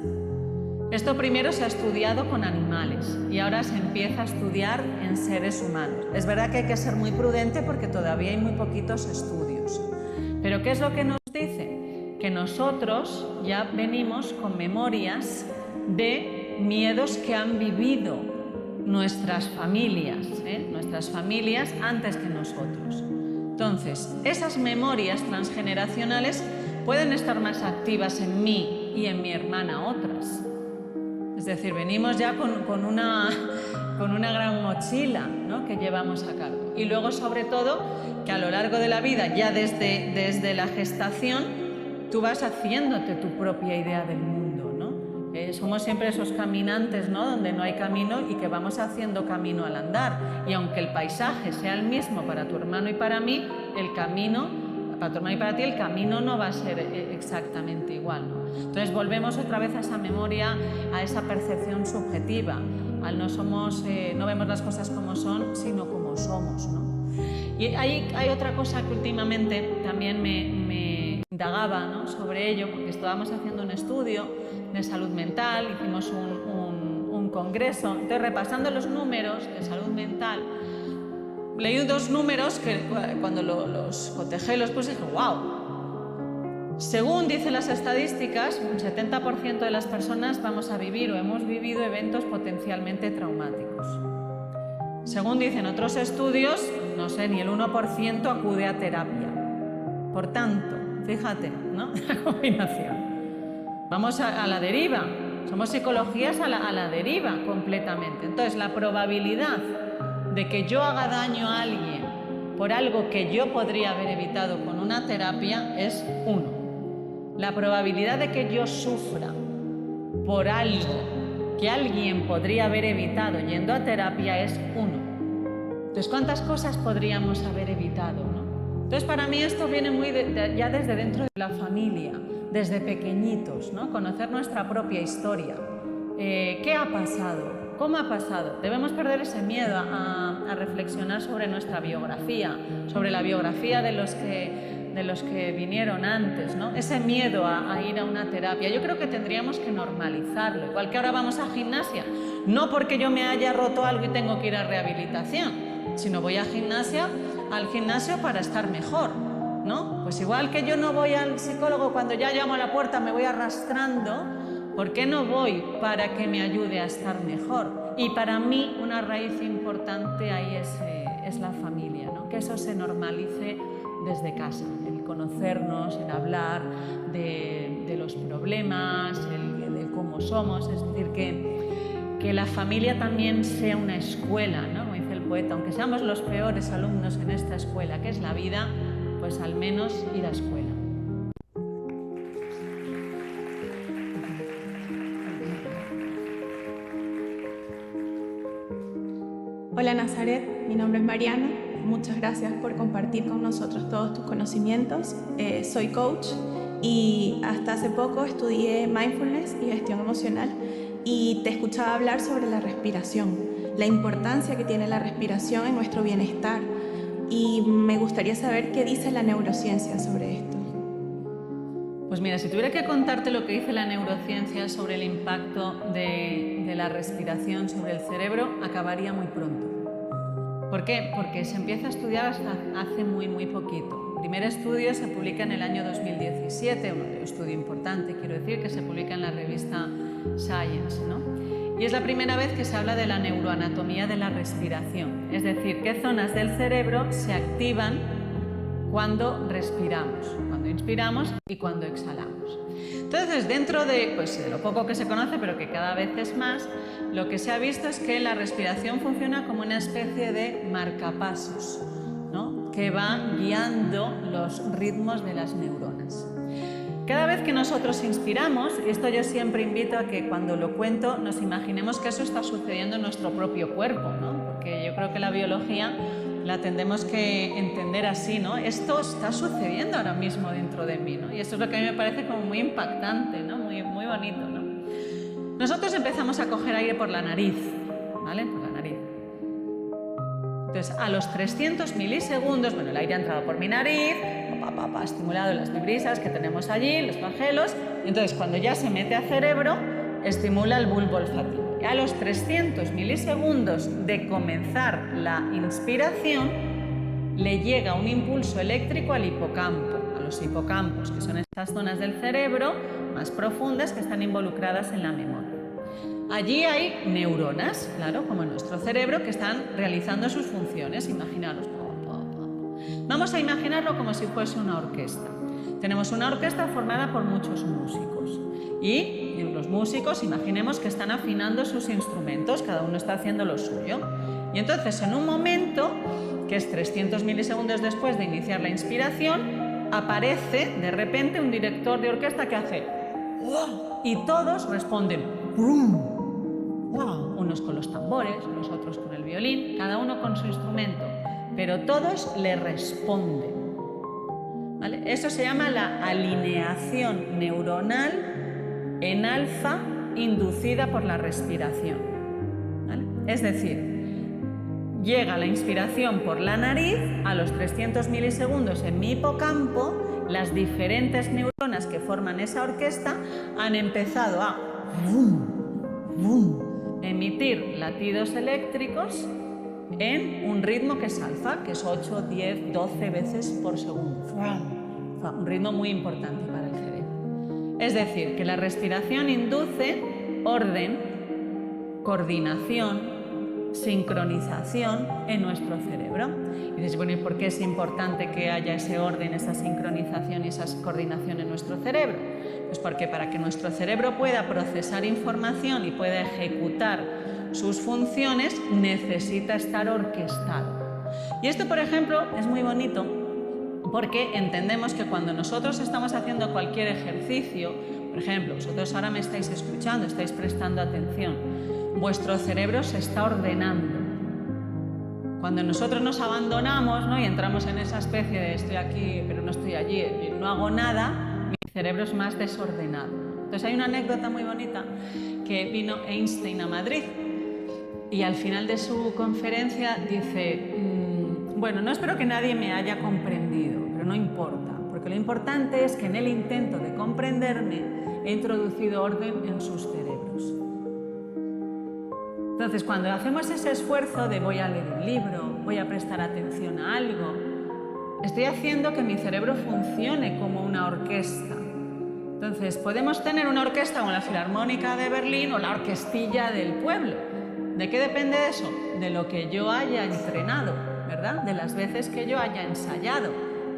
Esto primero se ha estudiado con animales y ahora se empieza a estudiar en seres humanos. Es verdad que hay que ser muy prudente porque todavía hay muy poquitos estudios. Pero ¿qué es lo que nos dice? Que nosotros ya venimos con memorias de miedos que han vivido nuestras familias antes que nosotros. Entonces, esas memorias transgeneracionales pueden estar más activas en mí y en mi hermana otras. Es decir, venimos ya con una gran mochila, ¿no?, que llevamos a cargo. Y luego, sobre todo, que a lo largo de la vida, ya desde la gestación, tú vas haciéndote tu propia idea del mundo, ¿no? Somos siempre esos caminantes, ¿no? Donde no hay camino y que vamos haciendo camino al andar. Y aunque el paisaje sea el mismo para tu hermano y para mí, el camino, para tu hermano y para ti, el camino no va a ser exactamente igual, ¿no? Entonces volvemos otra vez a esa memoria, a esa percepción subjetiva. No vemos las cosas como son, sino como somos, ¿no? Y hay otra cosa que últimamente también me indagaba, ¿no? Sobre ello, porque estábamos haciendo un estudio de salud mental, hicimos un congreso, entonces repasando los números de salud mental, leí 2 números que cuando los cotejé, los puse y dije, ¡wow! Según dicen las estadísticas, un 70% de las personas vamos a vivir o hemos vivido eventos potencialmente traumáticos. Según dicen otros estudios, no sé, ni el 1% acude a terapia. Por tanto, fíjate, ¿no? La combinación. Vamos a la deriva. Somos psicologías a la deriva completamente. Entonces, la probabilidad de que yo haga daño a alguien por algo que yo podría haber evitado con una terapia es 1. La probabilidad de que yo sufra por algo que alguien podría haber evitado yendo a terapia es 1. Entonces, ¿cuántas cosas podríamos haber evitado, ¿no? Entonces, para mí esto viene muy ya desde dentro de la familia, desde pequeñitos, ¿no? Conocer nuestra propia historia. ¿Qué ha pasado? ¿Cómo ha pasado? Debemos perder ese miedo a reflexionar sobre nuestra biografía, sobre la biografía de los que vinieron antes, ¿no? Ese miedo a ir a una terapia. Yo creo que tendríamos que normalizarlo. Igual que ahora vamos a gimnasia, no porque yo me haya roto algo y tengo que ir a rehabilitación, sino voy al gimnasio para estar mejor, ¿no? Pues igual que yo no voy al psicólogo cuando ya llamo a la puerta, me voy arrastrando. ¿Por qué no voy? Para que me ayude a estar mejor. Y para mí una raíz importante ahí es la familia, ¿no? Que eso se normalice desde casa, el conocernos, el hablar de los problemas, de cómo somos, es decir, que la familia también sea una escuela, ¿no? Como dice el poeta, aunque seamos los peores alumnos en esta escuela, que es la vida, pues al menos ir a escuela. Hola Nazaret, mi nombre es Mariana. Muchas gracias por compartir con nosotros todos tus conocimientos. Soy coach y hasta hace poco estudié mindfulness y gestión emocional y te escuchaba hablar sobre la respiración, la importancia que tiene la respiración en nuestro bienestar, y me gustaría saber qué dice la neurociencia sobre esto. Pues mira, si tuviera que contarte lo que dice la neurociencia sobre el impacto de la respiración sobre el cerebro, acabaría muy pronto. ¿Por qué? Porque se empieza a estudiar hasta hace muy poquito. El primer estudio se publica en el año 2017, un estudio importante, quiero decir, que se publica en la revista Science, ¿no? Y es la primera vez que se habla de la neuroanatomía de la respiración, es decir, qué zonas del cerebro se activan cuando respiramos, cuando inspiramos y cuando exhalamos. Entonces, dentro de lo poco que se conoce, pero que cada vez es más, lo que se ha visto es que la respiración funciona como una especie de marcapasos, ¿no? Que va guiando los ritmos de las neuronas. Cada vez que nosotros inspiramos, y esto yo siempre invito a que cuando lo cuento nos imaginemos que eso está sucediendo en nuestro propio cuerpo, ¿no? Porque yo creo que la biología la tendremos que entender así, ¿no? Esto está sucediendo ahora mismo dentro de mí, ¿no? Y esto es lo que a mí me parece como muy impactante, ¿no? Muy bonito, ¿no? Nosotros empezamos a coger aire por la nariz, ¿vale? Por la nariz. Entonces, a los 300 milisegundos, el aire ha entrado por mi nariz, ha estimulado las fibrisas que tenemos allí, los flagelos, y entonces cuando ya se mete a cerebro, estimula el bulbo olfativo. Y a los 300 milisegundos de comenzar la inspiración, le llega un impulso eléctrico al hipocampo, a los hipocampos, que son estas zonas del cerebro más profundas que están involucradas en la memoria. Allí hay neuronas, claro, como en nuestro cerebro, que están realizando sus funciones. Imaginaros. Vamos a imaginarlo como si fuese una orquesta. Tenemos una orquesta formada por muchos músicos. Y los músicos, imaginemos que están afinando sus instrumentos, cada uno está haciendo lo suyo. Y entonces, en un momento, que es 300 milisegundos después de iniciar la inspiración, aparece de repente un director de orquesta que hace y todos responden unos con los tambores, los otros con el violín, cada uno con su instrumento, pero todos le responden, ¿vale? Eso se llama la alineación neuronal en alfa inducida por la respiración, ¿vale? Es decir, llega la inspiración por la nariz, a los 300 milisegundos en mi hipocampo, las diferentes neuronas que forman esa orquesta han empezado a emitir latidos eléctricos en un ritmo que es alfa, que es 8, 10, 12 veces por segundo. Un ritmo muy importante para el cerebro. Es decir, que la respiración induce orden, coordinación, sincronización en nuestro cerebro. Y dices, bueno, ¿y por qué es importante que haya ese orden, esa sincronización y esa coordinación en nuestro cerebro? Pues porque para que nuestro cerebro pueda procesar información y pueda ejecutar sus funciones, necesita estar orquestado. Y esto, por ejemplo, es muy bonito porque entendemos que cuando nosotros estamos haciendo cualquier ejercicio, por ejemplo, vosotros ahora me estáis escuchando, estáis prestando atención, vuestro cerebro se está ordenando. Cuando nosotros nos abandonamos, ¿no?, y entramos en esa especie de estoy aquí pero no estoy allí, no hago nada, mi cerebro es más desordenado. Entonces hay una anécdota muy bonita que vino Einstein a Madrid y al final de su conferencia dice, bueno, no espero que nadie me haya comprendido, pero no importa, porque lo importante es que en el intento de comprenderme he introducido orden en sus cerebros. Entonces, cuando hacemos ese esfuerzo de voy a leer un libro, voy a prestar atención a algo, estoy haciendo que mi cerebro funcione como una orquesta. Entonces, podemos tener una orquesta como la Filarmónica de Berlín o la Orquestilla del Pueblo. ¿De qué depende eso? De lo que yo haya entrenado, ¿verdad? De las veces que yo haya ensayado.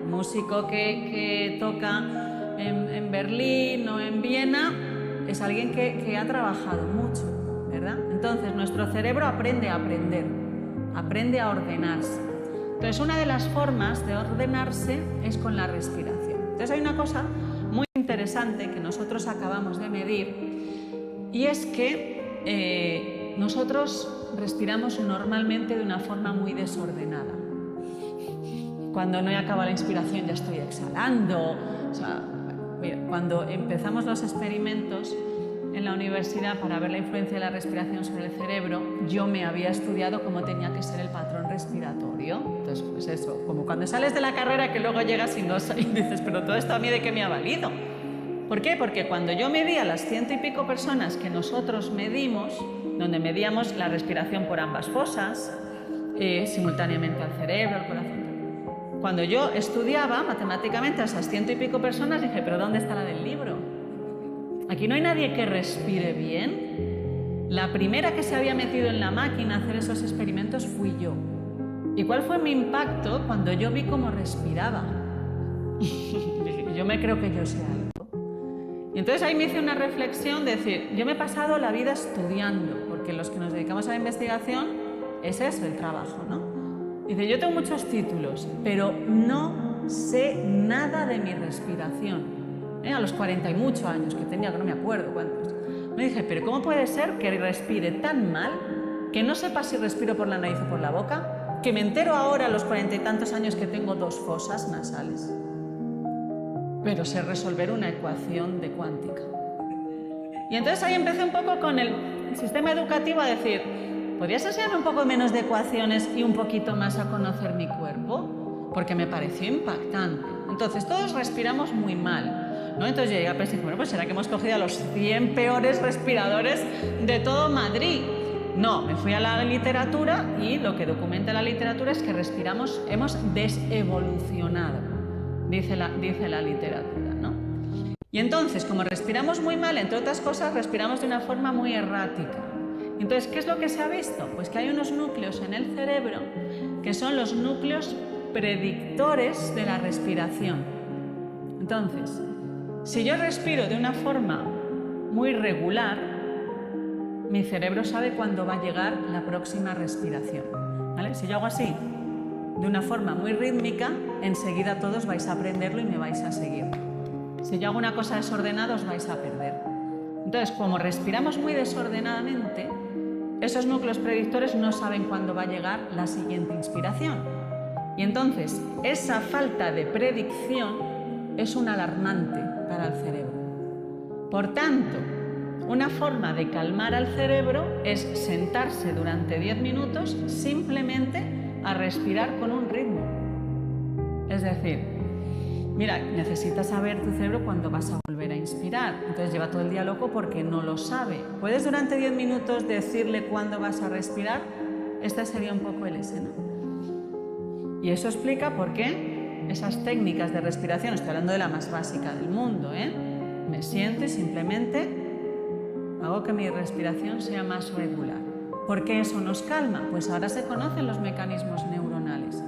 Un músico que toca en Berlín o en Viena es alguien que ha trabajado mucho, ¿verdad? Entonces, nuestro cerebro aprende a aprender, aprende a ordenarse. Entonces, una de las formas de ordenarse es con la respiración. Entonces, hay una cosa muy interesante que nosotros acabamos de medir y es que nosotros respiramos normalmente de una forma muy desordenada. Cuando no he acabado la inspiración ya estoy exhalando. O sea, mira, cuando empezamos los experimentos en la universidad para ver la influencia de la respiración sobre el cerebro, yo me había estudiado cómo tenía que ser el patrón respiratorio. Entonces, pues eso, como cuando sales de la carrera que luego llegas y dices, pero todo esto a mí ¿de qué me ha valido? ¿Por qué? Porque cuando yo medí a las 100 y pico personas que nosotros medimos, donde medíamos la respiración por ambas fosas, simultáneamente al cerebro, al corazón. Cuando yo estudiaba matemáticamente a esas 100 y pico personas, dije, ¿pero dónde está la del libro? Aquí no hay nadie que respire bien. La primera que se había metido en la máquina a hacer esos experimentos fui yo. ¿Y cuál fue mi impacto cuando yo vi cómo respiraba? Yo me creo que yo sé algo. Y entonces ahí me hice una reflexión de decir, yo me he pasado la vida estudiando, porque los que nos dedicamos a la investigación es eso, el trabajo, ¿no? Dice, yo tengo muchos títulos, pero no sé nada de mi respiración. A los 40 y muchos años que tenía, que no me acuerdo cuántos. Me dije, pero ¿cómo puede ser que respire tan mal que no sepa si respiro por la nariz o por la boca? Que me entero ahora a los 40 y tantos años que tengo 2 fosas nasales. Pero sé resolver una ecuación de cuántica. Y entonces ahí empecé un poco con el sistema educativo a decir, ¿podrías enseñarme un poco menos de ecuaciones y un poquito más a conocer mi cuerpo? Porque me pareció impactante. Entonces todos respiramos muy mal, ¿no? Entonces yo llegué a pensar, bueno, pues será que hemos cogido a los 100 peores respiradores de todo Madrid. No, me fui a la literatura y lo que documenta la literatura es que respiramos, hemos desevolucionado, dice la literatura, ¿no? Y entonces, como respiramos muy mal, entre otras cosas, respiramos de una forma muy errática. Entonces, ¿qué es lo que se ha visto? Pues que hay unos núcleos en el cerebro que son los núcleos predictores de la respiración. Entonces, si yo respiro de una forma muy regular, mi cerebro sabe cuándo va a llegar la próxima respiración, ¿vale? Si yo hago así, de una forma muy rítmica, enseguida todos vais a aprenderlo y me vais a seguir. Si yo hago una cosa desordenada, os vais a perder. Entonces, como respiramos muy desordenadamente, esos núcleos predictores no saben cuándo va a llegar la siguiente inspiración. Y entonces, esa falta de predicción es un alarmante para el cerebro. Por tanto, una forma de calmar al cerebro es sentarse durante 10 minutos simplemente a respirar con un ritmo. Es decir, mira, necesitas saber tu cerebro cuándo vas a volver a inspirar. Entonces lleva todo el día loco porque no lo sabe. ¿Puedes durante 10 minutos decirle cuándo vas a respirar? Esta sería un poco el ese, ¿no? Y eso explica por qué esas técnicas de respiración, estoy hablando de la más básica del mundo, me siento y simplemente hago que mi respiración sea más regular. ¿Por qué eso nos calma? Pues ahora se conocen los mecanismos neuronales,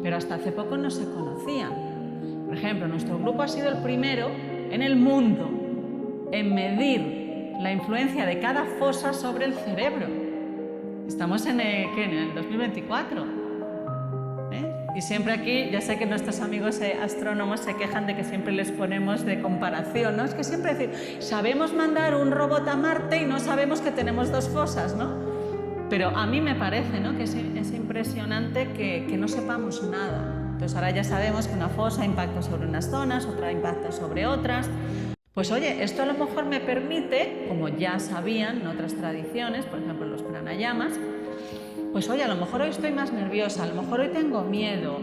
pero hasta hace poco no se conocían. Por ejemplo, nuestro grupo ha sido el primero en el mundo en medir la influencia de cada fosa sobre el cerebro. Estamos en el 2024. Y siempre aquí, ya sé que nuestros amigos astrónomos se quejan de que siempre les ponemos de comparación, ¿no? Es que siempre decir, sabemos mandar un robot a Marte y no sabemos que tenemos 2 fosas, ¿no? Pero a mí me parece, ¿no?, que es impresionante que no sepamos nada. Entonces ahora ya sabemos que una fosa impacta sobre unas zonas, otra impacta sobre otras. Pues oye, esto a lo mejor me permite, como ya sabían en otras tradiciones, por ejemplo los pranayamas, pues oye, a lo mejor hoy estoy más nerviosa, a lo mejor hoy tengo miedo,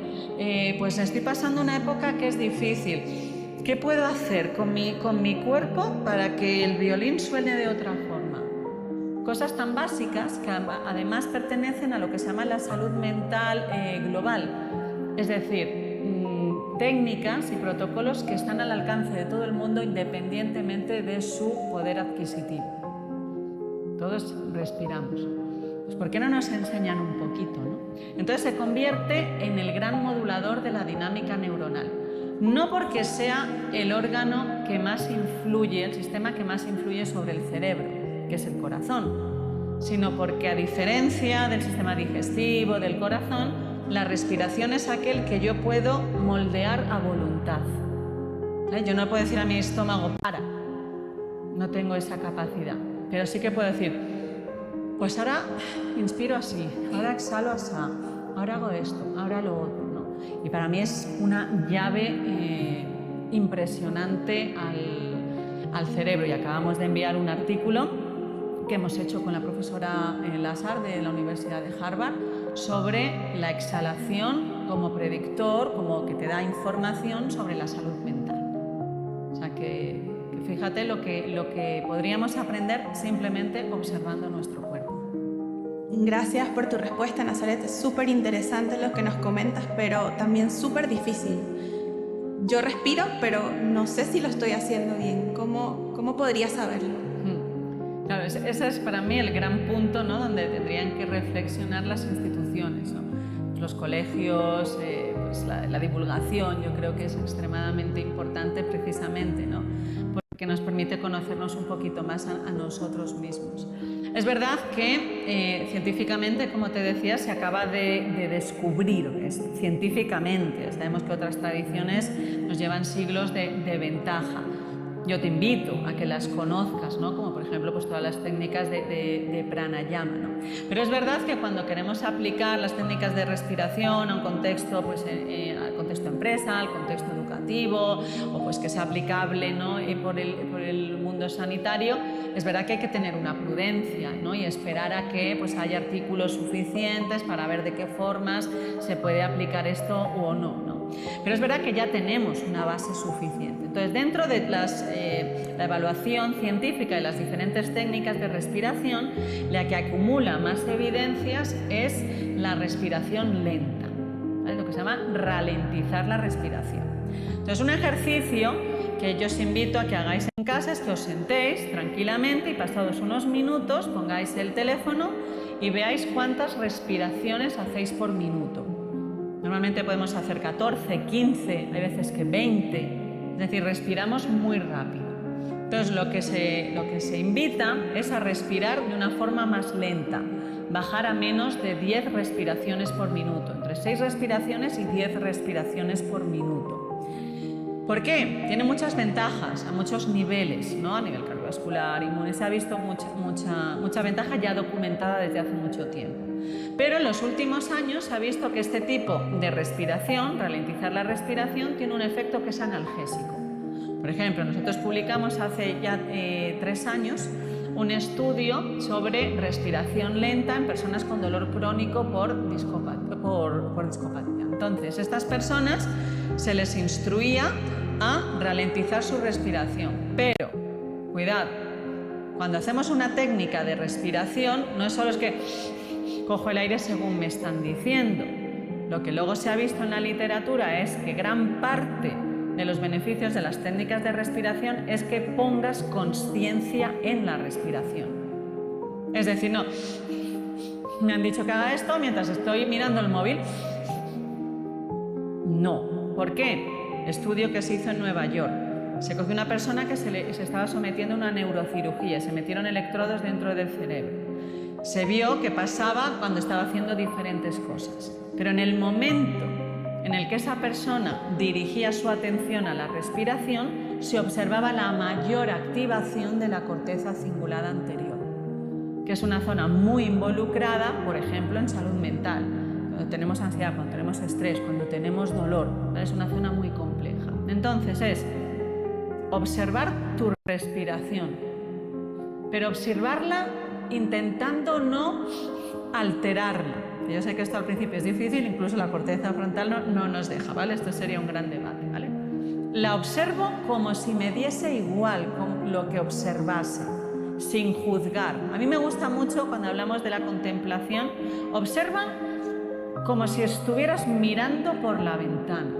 pues estoy pasando una época que es difícil. ¿Qué puedo hacer con mi cuerpo para que el violín suene de otra forma? Cosas tan básicas que además pertenecen a lo que se llama la salud mental global. Es decir, técnicas y protocolos que están al alcance de todo el mundo independientemente de su poder adquisitivo. Todos respiramos. Pues ¿por qué no nos enseñan un poquito, no? Entonces se convierte en el gran modulador de la dinámica neuronal. No porque sea el órgano que más influye, el sistema que más influye sobre el cerebro, que es el corazón, sino porque a diferencia del sistema digestivo, del corazón, la respiración es aquel que yo puedo moldear a voluntad. Yo no puedo decir a mi estómago, para, no tengo esa capacidad, pero sí que puedo decir, pues ahora inspiro así, ahora exhalo así, ahora hago esto, ahora lo otro, ¿no? Y para mí es una llave impresionante al cerebro. Y acabamos de enviar un artículo que hemos hecho con la profesora Lazar de la Universidad de Harvard sobre la exhalación como predictor, como que te da información sobre la salud mental. O sea que fíjate lo que podríamos aprender simplemente observando nuestro cuerpo. Gracias por tu respuesta, Nazaret. Es súper interesante lo que nos comentas, pero también súper difícil. Yo respiro, pero no sé si lo estoy haciendo bien. ¿Cómo podría saberlo? Claro, ese es para mí el gran punto, ¿no?, donde tendrían que reflexionar las instituciones, ¿no? Los colegios, pues la divulgación, yo creo que es extremadamente importante precisamente, ¿no?, porque nos permite conocernos un poquito más a nosotros mismos. Es verdad que científicamente, como te decía, se acaba de descubrir esto, científicamente. Sabemos que otras tradiciones nos llevan siglos de ventaja. Yo te invito a que las conozcas, ¿no?, como por ejemplo pues todas las técnicas de pranayama, ¿no? Pero es verdad que cuando queremos aplicar las técnicas de respiración a un contexto, pues al contexto empresa, al contexto educativo, o pues que sea aplicable, ¿no?, por el mundo sanitario, es verdad que hay que tener una prudencia, ¿no?, y esperar a que pues haya artículos suficientes para ver de qué formas se puede aplicar esto o no, ¿no? Pero es verdad que ya tenemos una base suficiente. Entonces, dentro de la evaluación científica de las diferentes técnicas de respiración, la que acumula más evidencias es la respiración lenta, ¿vale?, lo que se llama ralentizar la respiración. Entonces, un ejercicio que yo os invito a que hagáis en casa es que os sentéis tranquilamente y pasados unos minutos pongáis el teléfono y veáis cuántas respiraciones hacéis por minuto. Normalmente podemos hacer 14, 15, hay veces que 20, es decir, respiramos muy rápido. Entonces lo que se invita es a respirar de una forma más lenta, bajar a menos de 10 respiraciones por minuto, entre 6 respiraciones y 10 respiraciones por minuto. ¿Por qué? Tiene muchas ventajas a muchos niveles, ¿no? A nivel cardiovascular, inmune, se ha visto mucha ventaja ya documentada desde hace mucho tiempo. Pero en los últimos años se ha visto que este tipo de respiración, ralentizar la respiración, tiene un efecto que es analgésico. Por ejemplo, nosotros publicamos hace ya 3 años un estudio sobre respiración lenta en personas con dolor crónico por discopatía. Entonces, a estas personas se les instruía a ralentizar su respiración. Pero, cuidado, cuando hacemos una técnica de respiración, no es solo es que cojo el aire según me están diciendo. Lo que luego se ha visto en la literatura es que gran parte de los beneficios de las técnicas de respiración es que pongas consciencia en la respiración. Es decir, no, me han dicho que haga esto mientras estoy mirando el móvil. No. ¿Por qué? Estudio que se hizo en Nueva York. Se cogió una persona que se estaba sometiendo a una neurocirugía, se metieron electrodos dentro del cerebro. Se vio qué pasaba cuando estaba haciendo diferentes cosas. Pero en el momento en el que esa persona dirigía su atención a la respiración, se observaba la mayor activación de la corteza cingulada anterior, que es una zona muy involucrada, por ejemplo, en salud mental. Cuando tenemos ansiedad, cuando tenemos estrés, cuando tenemos dolor, ¿vale? Es una zona muy compleja. Entonces es observar tu respiración, pero observarla intentando no alterarla. Yo sé que esto al principio es difícil, incluso la corteza frontal no nos deja, ¿vale? Esto sería un gran debate, ¿vale? La observo como si me diese igual con lo que observase, sin juzgar. A mí me gusta mucho cuando hablamos de la contemplación, observa como si estuvieras mirando por la ventana.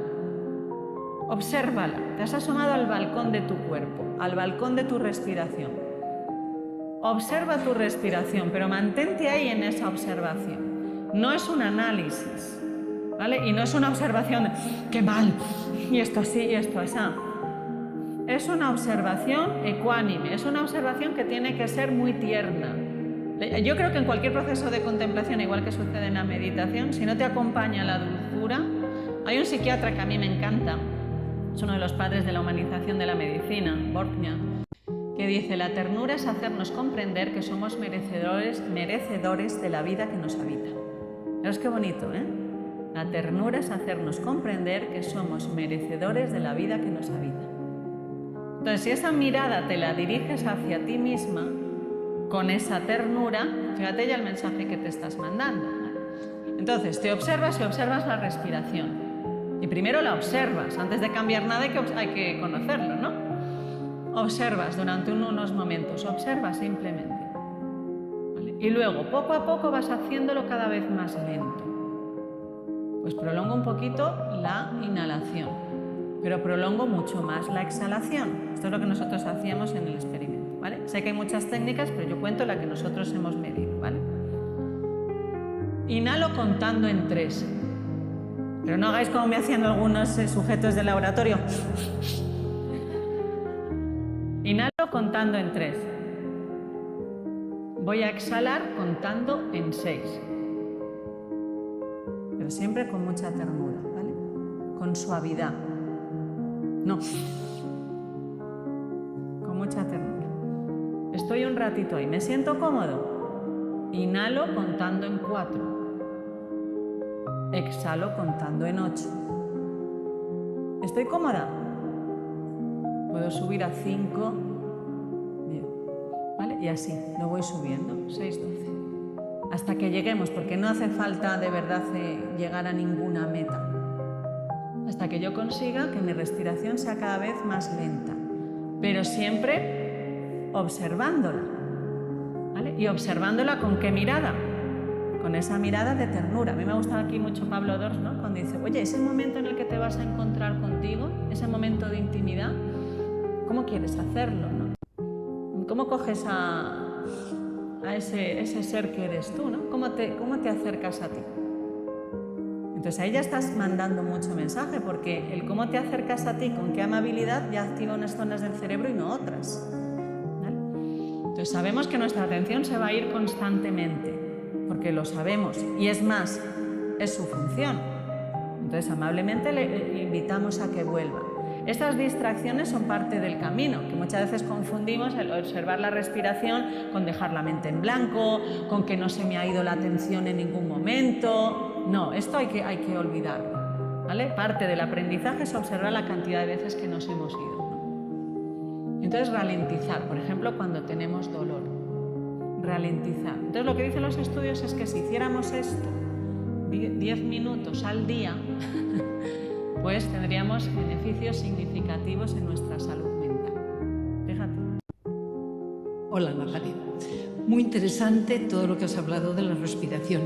Obsérvala, te has asomado al balcón de tu cuerpo, al balcón de tu respiración. Observa tu respiración, pero mantente ahí en esa observación. No es un análisis, ¿vale? Y no es una observación de ¡qué mal! Y esto así, y esto así. Es una observación ecuánime, es una observación que tiene que ser muy tierna. Yo creo que en cualquier proceso de contemplación, igual que sucede en la meditación, si no te acompaña la dulzura, hay un psiquiatra que a mí me encanta, es uno de los padres de la humanización de la medicina, Borknia, que dice: la ternura es hacernos comprender que somos merecedores de la vida que nos habita. ¿Veis qué bonito, eh? La ternura es hacernos comprender que somos merecedores de la vida que nos habita. Entonces, si esa mirada te la diriges hacia ti misma, con esa ternura, fíjate ya el mensaje que te estás mandando. Entonces, te observas y observas la respiración. Y primero la observas, antes de cambiar nada hay que conocerlo, ¿no? Observas durante unos momentos, observas simplemente. ¿Vale? Y luego, poco a poco, vas haciéndolo cada vez más lento. Pues prolongo un poquito la inhalación, pero prolongo mucho más la exhalación. Esto es lo que nosotros hacíamos en el experimento, ¿vale? Sé que hay muchas técnicas, pero yo cuento la que nosotros hemos medido, ¿vale? Inhalo contando en 3. Pero no hagáis como me hacían algunos sujetos del laboratorio. Inhalo contando en 3. Voy a exhalar contando en 6. Pero siempre con mucha ternura, ¿vale? Con suavidad. No. Con mucha ternura. Estoy un ratito ahí. ¿Me siento cómodo? Inhalo contando en 4. Exhalo contando en 8. ¿Estoy cómoda? Puedo subir a 5. Bien. ¿Vale? Y así, lo voy subiendo. 6, 12. Hasta que lleguemos, porque no hace falta de verdad llegar a ninguna meta. Hasta que yo consiga que mi respiración sea cada vez más lenta. Pero siempre observándola. ¿Vale? Y observándola ¿con qué mirada? Con esa mirada de ternura. A mí me gusta aquí mucho Pablo Dors, ¿no? Cuando dice, oye, ese momento en el que te vas a encontrar contigo, ese momento de intimidad, ¿cómo quieres hacerlo, no? ¿Cómo coges a ese ser que eres tú, ¿no? ¿Cómo te acercas a ti? Entonces ahí ya estás mandando mucho mensaje, porque el cómo te acercas a ti, con qué amabilidad, ya activa unas zonas del cerebro y no otras, ¿vale? Entonces sabemos que nuestra atención se va a ir constantemente, porque lo sabemos. Y es más, es su función. Entonces, amablemente le invitamos a que vuelva. Estas distracciones son parte del camino, que muchas veces confundimos el observar la respiración con dejar la mente en blanco, con que no se me ha ido la atención en ningún momento. No, esto hay que olvidarlo, ¿vale? Parte del aprendizaje es observar la cantidad de veces que nos hemos ido, ¿no? Entonces, ralentizar, por ejemplo, cuando tenemos dolor. Ralentizar. Entonces, lo que dicen los estudios es que si hiciéramos esto 10 minutos al día, pues tendríamos beneficios significativos en nuestra salud mental. Fíjate. Hola, Nazaret. Muy interesante todo lo que has hablado de la respiración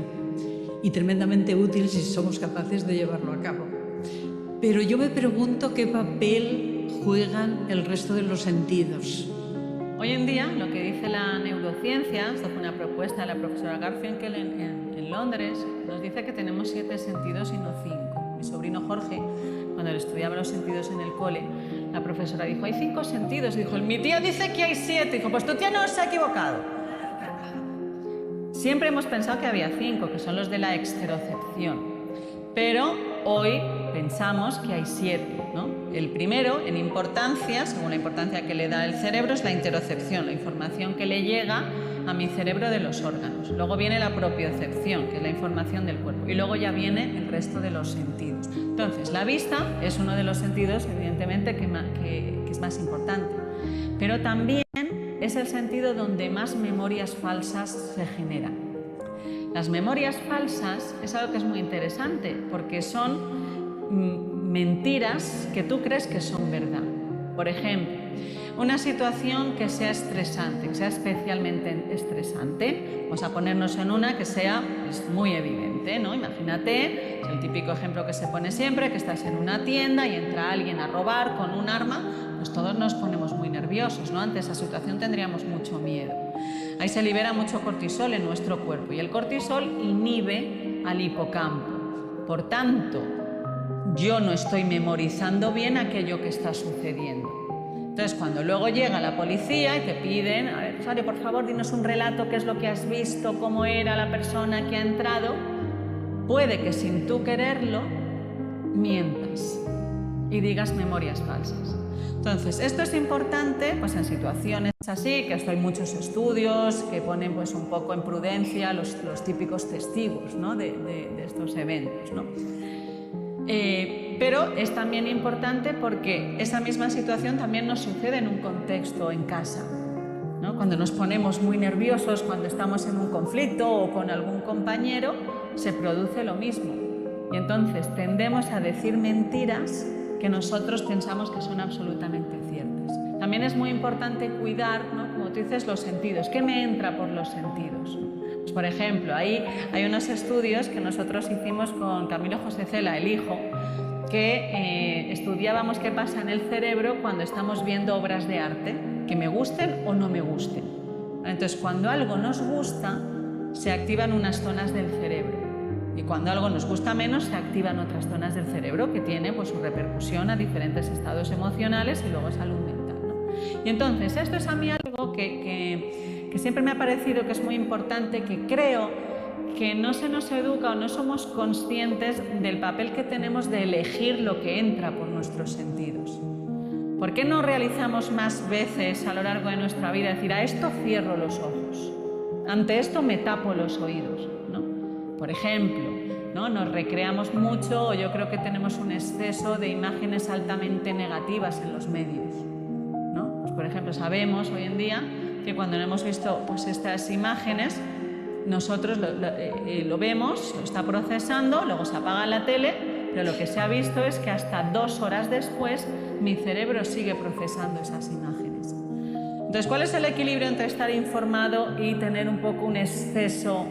y tremendamente útil si somos capaces de llevarlo a cabo. Pero yo me pregunto qué papel juegan el resto de los sentidos. Hoy en día, lo que dice la neurociencia, esto fue una propuesta de la profesora Garfinkel en Londres, nos dice que tenemos 7 sentidos y no 5. Mi sobrino Jorge, cuando él estudiaba los sentidos en el cole, la profesora dijo, hay 5 sentidos. Dijo, mi tía dice que hay 7. Dijo, pues tu tía no se ha equivocado. Siempre hemos pensado que había 5, que son los de la exterocepción. Pero hoy pensamos que hay 7, ¿no? El primero, en importancia, según la importancia que le da el cerebro, es la interocepción, la información que le llega a mi cerebro de los órganos. Luego viene la propiocepción, que es la información del cuerpo. Y luego ya viene el resto de los sentidos. Entonces, la vista es uno de los sentidos, evidentemente, que es más importante. Pero también es el sentido donde más memorias falsas se generan. Las memorias falsas es algo que es muy interesante, porque son mentiras que tú crees que son verdad. Por ejemplo, una situación que sea estresante, que sea especialmente estresante. Vamos a ponernos en una que sea muy evidente, ¿no? Imagínate, es el típico ejemplo que se pone siempre, que estás en una tienda y entra alguien a robar con un arma, pues todos nos ponemos muy nerviosos, ¿no? Ante esa situación tendríamos mucho miedo. Ahí se libera mucho cortisol en nuestro cuerpo y el cortisol inhibe al hipocampo. Por tanto, yo no estoy memorizando bien aquello que está sucediendo. Entonces, cuando luego llega la policía y te piden, a ver, Rosario, por favor, dinos un relato, qué es lo que has visto, cómo era la persona que ha entrado, puede que sin tú quererlo mientas y digas memorias falsas. Entonces, esto es importante pues, en situaciones así, que hay muchos estudios que ponen pues, un poco en prudencia los típicos testigos, ¿no? de estos eventos, ¿no? Pero es también importante porque esa misma situación también nos sucede en un contexto en casa, ¿no? Cuando nos ponemos muy nerviosos, cuando estamos en un conflicto o con algún compañero, se produce lo mismo. Y entonces tendemos a decir mentiras que nosotros pensamos que son absolutamente ciertas. También es muy importante cuidar, ¿no? Como tú dices, los sentidos. ¿Qué me entra por los sentidos? Pues, por ejemplo, ahí hay unos estudios que nosotros hicimos con Camilo José Cela, el hijo, que estudiábamos qué pasa en el cerebro cuando estamos viendo obras de arte, que me gusten o no me gusten. Entonces, cuando algo nos gusta, se activan unas zonas del cerebro. Y cuando algo nos gusta menos, se activan otras zonas del cerebro que tienen pues, su repercusión a diferentes estados emocionales y luego salud mental, ¿no? Y entonces, esto es a mí algo que siempre me ha parecido que es muy importante, que creo que no se nos educa o no somos conscientes del papel que tenemos de elegir lo que entra por nuestros sentidos. ¿Por qué no realizamos más veces a lo largo de nuestra vida decir, a esto cierro los ojos, ante esto me tapo los oídos, ¿no? Por ejemplo, ¿no? Nos recreamos mucho o yo creo que tenemos un exceso de imágenes altamente negativas en los medios, ¿no? Pues, por ejemplo, sabemos hoy en día que cuando no hemos visto pues, estas imágenes, nosotros lo vemos, lo está procesando, luego se apaga la tele, pero lo que se ha visto es que hasta 2 horas después mi cerebro sigue procesando esas imágenes. Entonces, ¿cuál es el equilibrio entre estar informado y tener un poco un exceso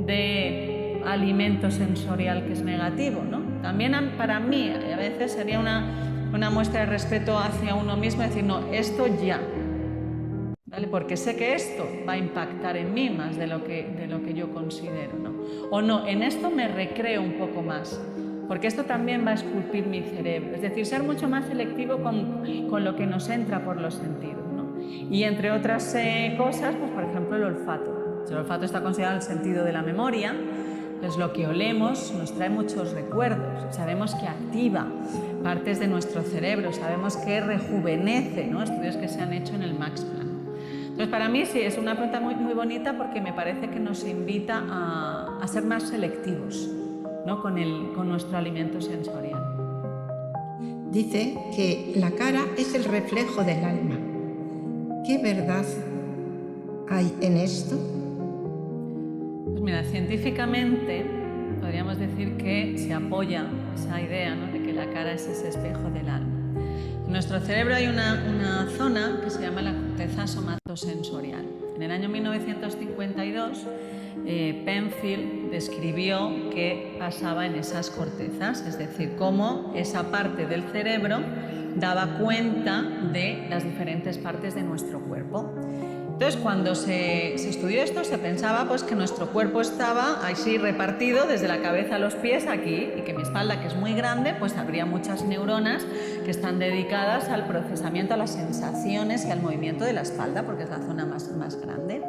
de alimento sensorial que es negativo, ¿no? También para mí a veces sería una muestra de respeto hacia uno mismo, decir, no, esto ya. ¿Vale? Porque sé que esto va a impactar en mí más de lo que yo considero, ¿no? O no, en esto me recreo un poco más, porque esto también va a esculpir mi cerebro. Es decir, ser mucho más selectivo con lo que nos entra por los sentidos, ¿no? Y entre otras cosas, pues por ejemplo el olfato. Si el olfato está considerado el sentido de la memoria, pues lo que olemos nos trae muchos recuerdos. Sabemos que activa partes de nuestro cerebro, sabemos que rejuvenece, ¿no? Estudios que se han hecho en el Max Planck. Entonces, para mí sí, es una pregunta muy, muy bonita porque me parece que nos invita a ser más selectivos, ¿no? con nuestro alimento sensorial. Dice que la cara es el reflejo del alma. ¿Qué verdad hay en esto? Pues mira, científicamente podríamos decir que se apoya esa idea, ¿no? de que la cara es ese espejo del alma. En nuestro cerebro hay una zona que se llama la corteza somatosensorial. En el año 1952, Penfield describió qué pasaba en esas cortezas, es decir, cómo esa parte del cerebro daba cuenta de las diferentes partes de nuestro cuerpo. Entonces, cuando se estudió esto, se pensaba pues, que nuestro cuerpo estaba así repartido desde la cabeza a los pies aquí y que mi espalda, que es muy grande, pues habría muchas neuronas que están dedicadas al procesamiento, a las sensaciones y al movimiento de la espalda, porque es la zona más grande.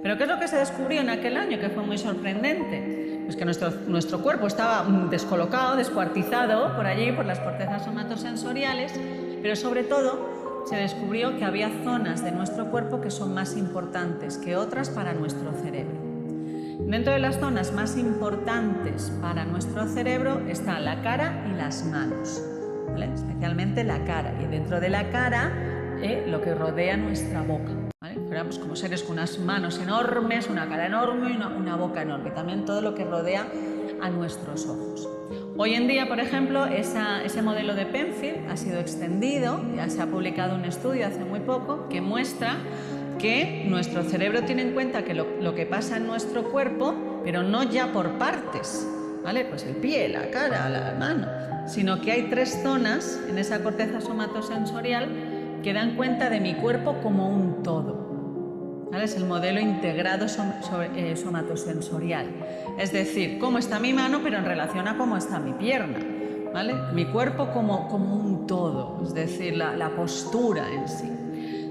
Pero ¿qué es lo que se descubrió en aquel año, que fue muy sorprendente? Pues que nuestro cuerpo estaba descolocado, descuartizado por allí, por las cortezas somatosensoriales, pero sobre todo se descubrió que había zonas de nuestro cuerpo que son más importantes que otras para nuestro cerebro. Dentro de las zonas más importantes para nuestro cerebro están la cara y las manos, ¿vale? Especialmente la cara, y dentro de la cara lo que rodea nuestra boca, ¿vale? Éramos como seres con unas manos enormes, una cara enorme y una boca enorme, también todo lo que rodea a nuestros ojos. Hoy en día, por ejemplo, ese modelo de Penfield ha sido extendido, ya se ha publicado un estudio hace muy poco que muestra que nuestro cerebro tiene en cuenta que lo que pasa en nuestro cuerpo, pero no ya por partes, ¿vale? Pues el pie, la cara, la mano, sino que hay 3 zonas en esa corteza somatosensorial que dan cuenta de mi cuerpo como un todo. ¿Vale? Es el modelo integrado somatosensorial. Es decir, cómo está mi mano, pero en relación a cómo está mi pierna. ¿Vale? Mi cuerpo como un todo, es decir, la postura en sí.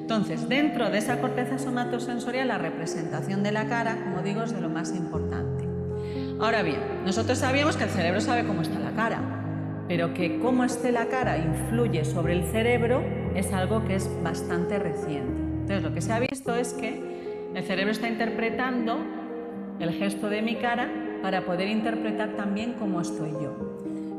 Entonces, dentro de esa corteza somatosensorial, la representación de la cara, como digo, es de lo más importante. Ahora bien, nosotros sabíamos que el cerebro sabe cómo está la cara, pero que cómo esté la cara influye sobre el cerebro es algo que es bastante reciente. Entonces, lo que se ha visto es que el cerebro está interpretando el gesto de mi cara para poder interpretar también cómo estoy yo.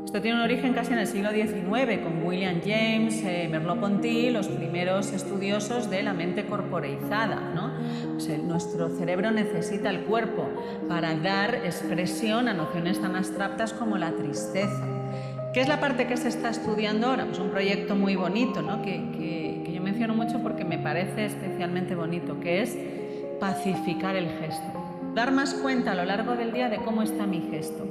Esto tiene un origen casi en el siglo XIX, con William James, Merleau-Ponty, los primeros estudiosos de la mente corporeizada, ¿no? Pues nuestro cerebro necesita el cuerpo para dar expresión a nociones tan abstractas como la tristeza. ¿Qué es la parte que se está estudiando ahora? Pues un proyecto muy bonito, ¿no? que yo menciono mucho porque me parece especialmente bonito, que es pacificar el gesto. Dar más cuenta a lo largo del día de cómo está mi gesto.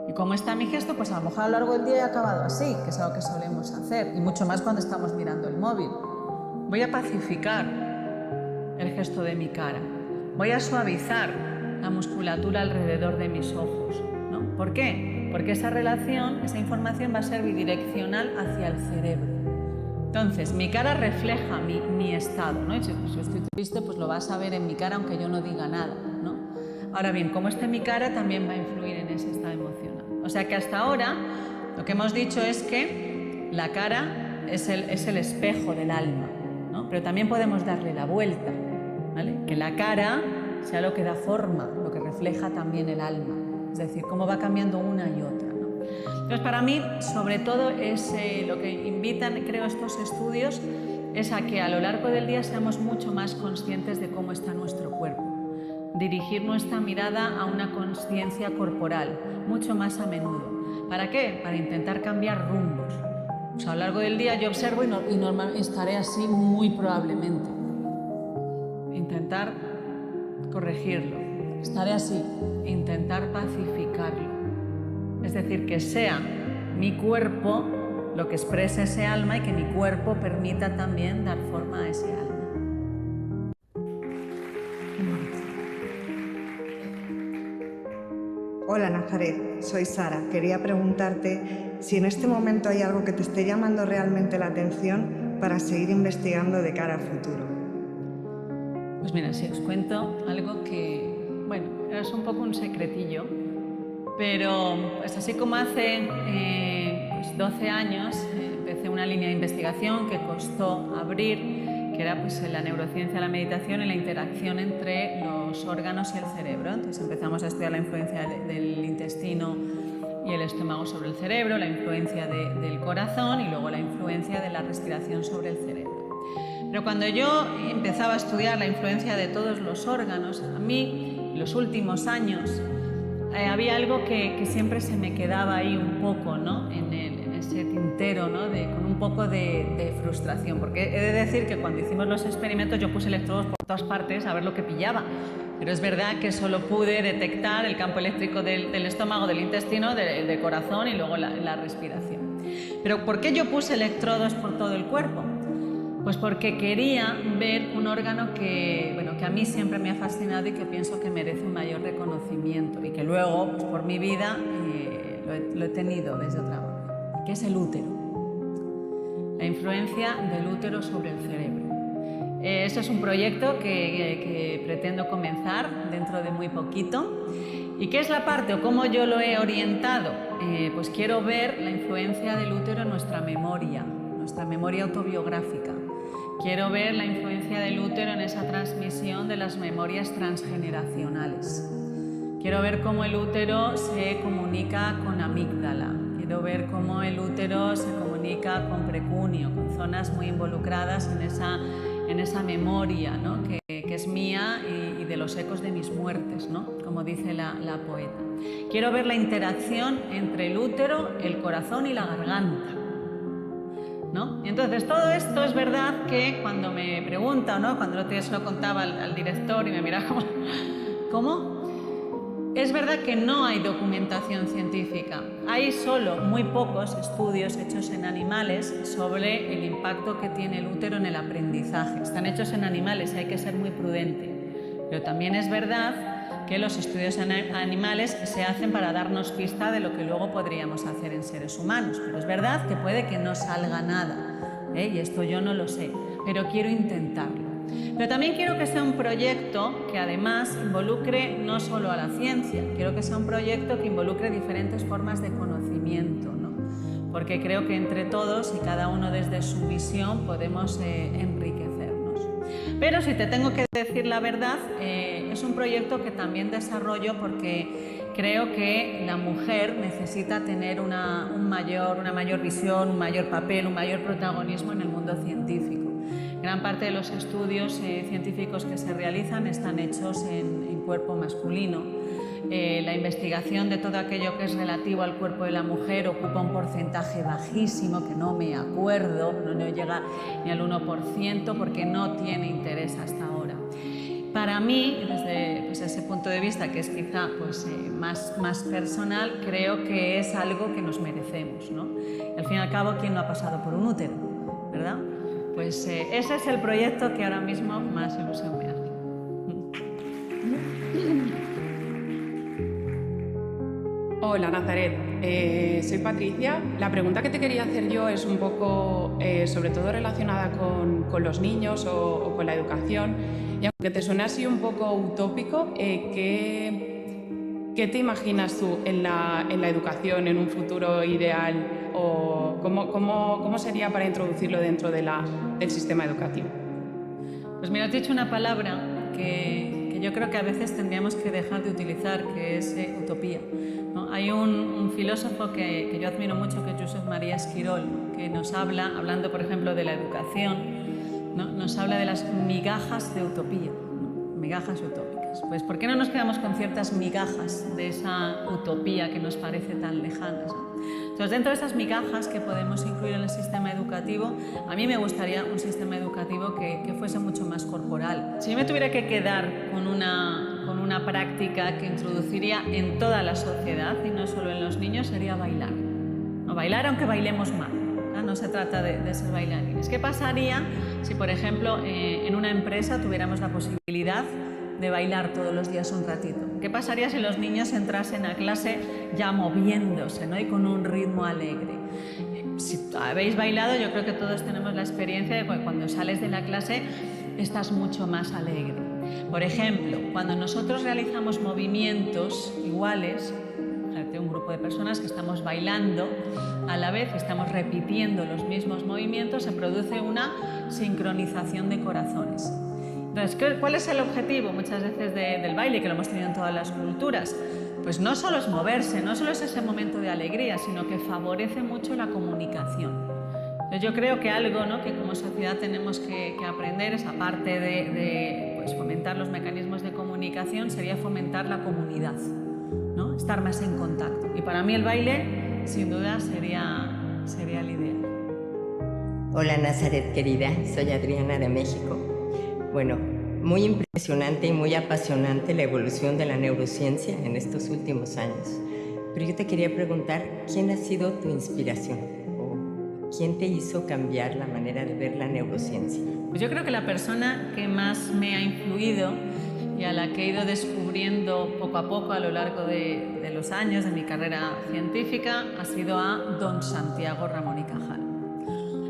Y cómo está mi gesto, pues a lo mejor a lo largo del día he acabado así, que es algo que solemos hacer, y mucho más cuando estamos mirando el móvil. Voy a pacificar el gesto de mi cara. Voy a suavizar la musculatura alrededor de mis ojos, ¿no? ¿Por qué? Porque esa relación, esa información va a ser bidireccional hacia el cerebro. Entonces, mi cara refleja mi estado, ¿no? Si estoy triste, pues lo vas a ver en mi cara aunque yo no diga nada, ¿no? Ahora bien, cómo esté mi cara también va a influir en ese estado emocional. O sea que hasta ahora lo que hemos dicho es que la cara es el espejo del alma, ¿no? Pero también podemos darle la vuelta, ¿vale? Que la cara sea lo que da forma, lo que refleja también el alma. Es decir, cómo va cambiando una y otra, ¿no? Entonces, para mí, sobre todo, es lo que invitan, creo, estos estudios, es a que a lo largo del día seamos mucho más conscientes de cómo está nuestro cuerpo. Dirigir nuestra mirada a una conciencia corporal, mucho más a menudo. ¿Para qué? Para intentar cambiar rumbos. O sea, a lo largo del día yo observo y normalmente estaré así muy probablemente. Intentar corregirlo. Estaré así. Intentar pacificarlo. Es decir, que sea mi cuerpo lo que exprese ese alma y que mi cuerpo permita también dar forma a ese alma. Hola Nazaret, soy Sara. Quería preguntarte si en este momento hay algo que te esté llamando realmente la atención para seguir investigando de cara al futuro. Pues mira, si os cuento algo que, bueno, es un poco un secretillo, pero pues así como hace 12 años empecé una línea de investigación que costó abrir, que era pues la neurociencia, la meditación y la interacción entre los órganos y el cerebro. Entonces empezamos a estudiar la influencia del intestino y el estómago sobre el cerebro, la influencia del corazón y luego la influencia de la respiración sobre el cerebro. Pero cuando yo empezaba a estudiar la influencia de todos los órganos, a mí, en los últimos años, había algo que siempre se me quedaba ahí un poco, ¿no? en ese tintero, ¿no? Con un poco de frustración, porque he de decir que cuando hicimos los experimentos yo puse electrodos por todas partes a ver lo que pillaba, pero es verdad que solo pude detectar el campo eléctrico del estómago, del intestino, del corazón y luego la respiración. Pero ¿por qué yo puse electrodos por todo el cuerpo? Pues porque quería ver un órgano que a mí siempre me ha fascinado y que pienso que merece un mayor reconocimiento y que luego, pues por mi vida, lo he tenido desde otra manera, que es el útero. La influencia del útero sobre el cerebro. Eso es un proyecto que pretendo comenzar dentro de muy poquito. ¿Y qué es la parte o cómo yo lo he orientado? Pues quiero ver la influencia del útero en nuestra memoria autobiográfica. Quiero ver la influencia del útero en esa transmisión de las memorias transgeneracionales. Quiero ver cómo el útero se comunica con amígdala. Quiero ver cómo el útero se comunica con precunio, con zonas muy involucradas en esa memoria, ¿no? que es mía y de los ecos de mis muertes, ¿no? Como dice la poeta. Quiero ver la interacción entre el útero, el corazón y la garganta, ¿no? Y entonces todo esto es verdad que cuando me preguntan, ¿no? Cuando el otro día se lo contaba al director y me miraba como ¿cómo? Es verdad que no hay documentación científica. Hay solo muy pocos estudios hechos en animales sobre el impacto que tiene el útero en el aprendizaje. Están hechos en animales y hay que ser muy prudente. Pero también es verdad que los estudios en animales se hacen para darnos pista de lo que luego podríamos hacer en seres humanos. Pero es verdad que puede que no salga nada, y esto yo no lo sé, pero quiero intentarlo. Pero también quiero que sea un proyecto que además involucre no solo a la ciencia, quiero que sea un proyecto que involucre diferentes formas de conocimiento, ¿no? Porque creo que entre todos y cada uno desde su visión podemos enriquecernos. Pero si te tengo que decir la verdad, es un proyecto que también desarrollo porque creo que la mujer necesita tener una mayor visión, un mayor papel, un mayor protagonismo en el mundo científico. Gran parte de los estudios científicos que se realizan están hechos en cuerpo masculino. La investigación de todo aquello que es relativo al cuerpo de la mujer ocupa un porcentaje bajísimo, que no me acuerdo, no llega ni al 1% porque no tiene interés hasta ahora. Para mí, desde ese punto de vista, que es quizá más personal, creo que es algo que nos merecemos, ¿no? Y al fin y al cabo, ¿quién no ha pasado por un útero? ¿Verdad? Pues ese es el proyecto que ahora mismo más ilusión me hace. Hola Nazaret, soy Patricia. La pregunta que te quería hacer yo es un poco, sobre todo relacionada con los niños o con la educación. Y aunque te suene así un poco utópico, ¿qué te imaginas tú en la educación en un futuro ideal? ¿O cómo sería para introducirlo dentro del sistema educativo? Pues mira, has dicho una palabra que yo creo que a veces tendríamos que dejar de utilizar, que es utopía, ¿no? Hay un filósofo que yo admiro mucho, que es Josep María Esquirol, que nos habla, hablando por ejemplo de la educación, ¿no? Nos habla de las migajas de utopía, ¿no? Migajas utópicas. Pues ¿por qué no nos quedamos con ciertas migajas de esa utopía que nos parece tan lejanas, ¿no? Entonces, dentro de esas migajas que podemos incluir en el sistema educativo, a mí me gustaría un sistema educativo que fuese mucho más corporal. Si yo me tuviera que quedar con una práctica que introduciría en toda la sociedad y no solo en los niños, sería bailar. No bailar aunque bailemos mal, ¿no? No se trata de ser bailarines. ¿Qué pasaría si, por ejemplo, en una empresa tuviéramos la posibilidad de bailar todos los días un ratito? ¿Qué pasaría si los niños entrasen a clase ya moviéndose, ¿no? Y con un ritmo alegre? Si habéis bailado, yo creo que todos tenemos la experiencia de que cuando sales de la clase estás mucho más alegre. Por ejemplo, cuando nosotros realizamos movimientos iguales, un grupo de personas que estamos bailando a la vez, estamos repitiendo los mismos movimientos, se produce una sincronización de corazones. Entonces, ¿cuál es el objetivo muchas veces del baile, que lo hemos tenido en todas las culturas? Pues no solo es moverse, no solo es ese momento de alegría, sino que favorece mucho la comunicación. Entonces, yo creo que algo, ¿no?, que como sociedad tenemos que aprender es, aparte de pues, fomentar los mecanismos de comunicación, sería fomentar la comunidad, ¿no? Estar más en contacto. Y para mí el baile, sin duda, sería el ideal. Hola Nazaret querida, soy Adriana de México. Bueno, muy impresionante y muy apasionante la evolución de la neurociencia en estos últimos años. Pero yo te quería preguntar, ¿quién ha sido tu inspiración? ¿O quién te hizo cambiar la manera de ver la neurociencia? Pues yo creo que la persona que más me ha influido y a la que he ido descubriendo poco a poco a lo largo de los años de mi carrera científica ha sido a don Santiago Ramón y Cajal.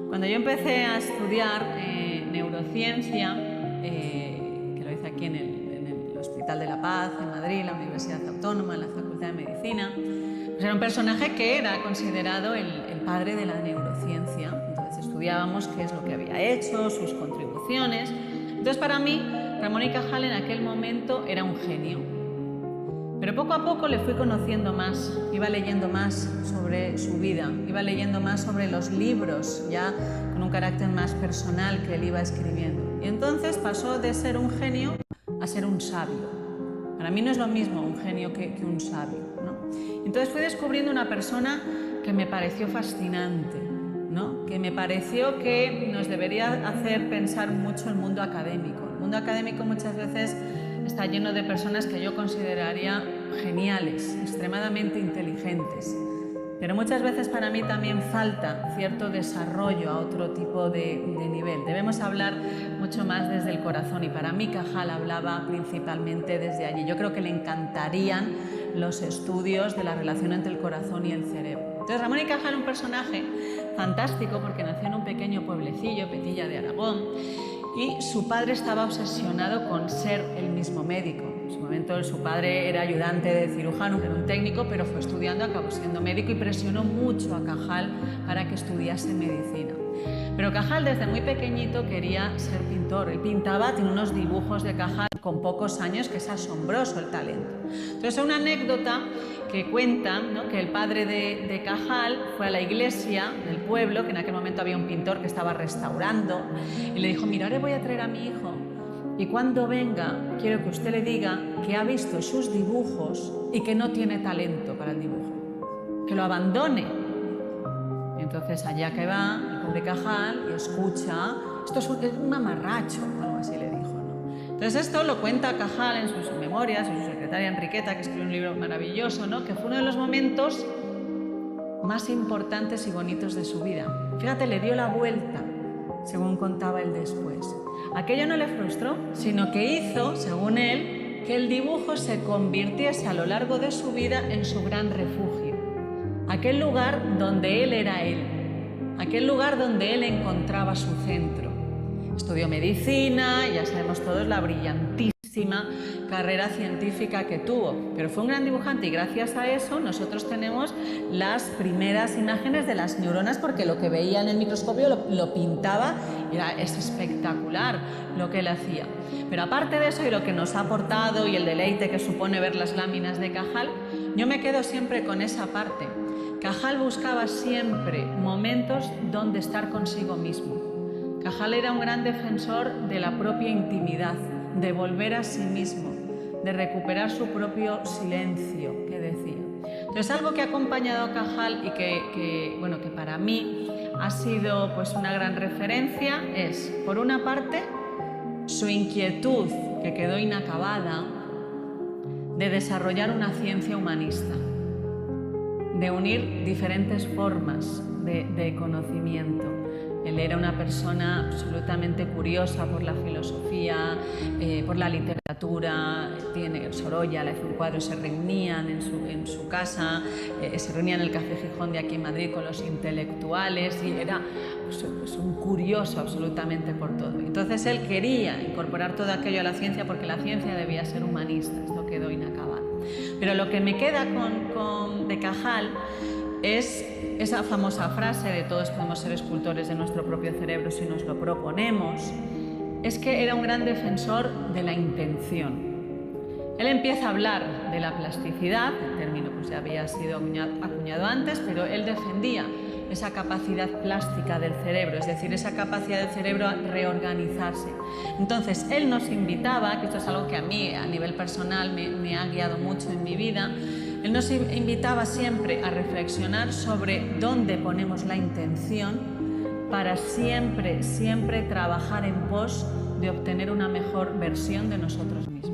Cuando yo empecé a estudiar neurociencia, que lo hice aquí en el Hospital de la Paz, en Madrid, en la Universidad Autónoma, en la Facultad de Medicina, pues era un personaje que era considerado el padre de la neurociencia. Entonces estudiábamos qué es lo que había hecho, sus contribuciones. Entonces para mí, Ramón y Cajal en aquel momento era un genio. Pero poco a poco le fui conociendo más, iba leyendo más sobre su vida, iba leyendo más sobre los libros, ya con un carácter más personal que él iba escribiendo. Y entonces pasó de ser un genio a ser un sabio. Para mí no es lo mismo un genio que un sabio, ¿no? Entonces fui descubriendo una persona que me pareció fascinante, ¿no? Que me pareció que nos debería hacer pensar mucho el mundo académico. El mundo académico muchas veces está lleno de personas que yo consideraría geniales, extremadamente inteligentes, pero muchas veces para mí también falta cierto desarrollo a otro tipo de nivel. Debemos hablar mucho más desde el corazón y para mí Cajal hablaba principalmente desde allí. Yo creo que le encantarían los estudios de la relación entre el corazón y el cerebro. Entonces Ramón y Cajal, un personaje fantástico porque nació en un pequeño pueblecillo, Petilla de Aragón, y su padre estaba obsesionado con ser el mismo médico. En su momento su padre era ayudante de cirujano, era un técnico, pero fue estudiando, acabó siendo médico y presionó mucho a Cajal para que estudiase medicina. Pero Cajal desde muy pequeñito quería ser pintor. Él pintaba, tiene unos dibujos de Cajal con pocos años que es asombroso el talento. Entonces una anécdota que cuentan, ¿no?, que el padre de Cajal fue a la iglesia del pueblo, que en aquel momento había un pintor que estaba restaurando, y le dijo: mira, ahora voy a traer a mi hijo y cuando venga quiero que usted le diga que ha visto sus dibujos y que no tiene talento para el dibujo, que lo abandone. Y entonces allá que va el pobre Cajal y escucha: esto es un mamarracho, algo así le dijo, ¿no? Entonces esto lo cuenta Cajal en sus memorias, en su secretaria Enriqueta, que escribió un libro maravilloso, ¿no?, que fue uno de los momentos más importantes y bonitos de su vida. Fíjate, le dio la vuelta, según contaba él después. Aquello no le frustró, sino que hizo, según él, que el dibujo se convirtiese a lo largo de su vida en su gran refugio. Aquel lugar donde él era él, aquel lugar donde él encontraba su centro. Estudió medicina, ya sabemos todos la brillantísima carrera científica que tuvo, pero fue un gran dibujante y gracias a eso nosotros tenemos las primeras imágenes de las neuronas, porque lo que veía en el microscopio lo pintaba y es espectacular lo que él hacía. Pero aparte de eso y lo que nos ha aportado y el deleite que supone ver las láminas de Cajal, yo me quedo siempre con esa parte. Cajal buscaba siempre momentos donde estar consigo mismo. Cajal era un gran defensor de la propia intimidad, de volver a sí mismo, de recuperar su propio silencio, que decía. Entonces, algo que ha acompañado a Cajal y que para mí ha sido pues una gran referencia es, por una parte, su inquietud, que quedó inacabada, de desarrollar una ciencia humanista, de unir diferentes formas de conocimiento. Él era una persona absolutamente curiosa por la filosofía, por la literatura. literatura, tiene Sorolla, la hizo un cuadro, se reunían en su casa, se reunían en el Café Gijón de aquí en Madrid con los intelectuales y era pues un curioso absolutamente por todo. Entonces él quería incorporar todo aquello a la ciencia porque la ciencia debía ser humanista, esto quedó inacabado. Pero lo que me queda de Cajal es esa famosa frase de todos podemos ser escultores de nuestro propio cerebro si nos lo proponemos. Es que era un gran defensor de la intención. Él empieza a hablar de la plasticidad, el término pues ya había sido acuñado antes, pero él defendía esa capacidad plástica del cerebro, es decir, esa capacidad del cerebro a reorganizarse. Entonces, él nos invitaba, que esto es algo que a mí a nivel personal me ha guiado mucho en mi vida, él nos invitaba siempre a reflexionar sobre dónde ponemos la intención para siempre trabajar en pos de obtener una mejor versión de nosotros mismos.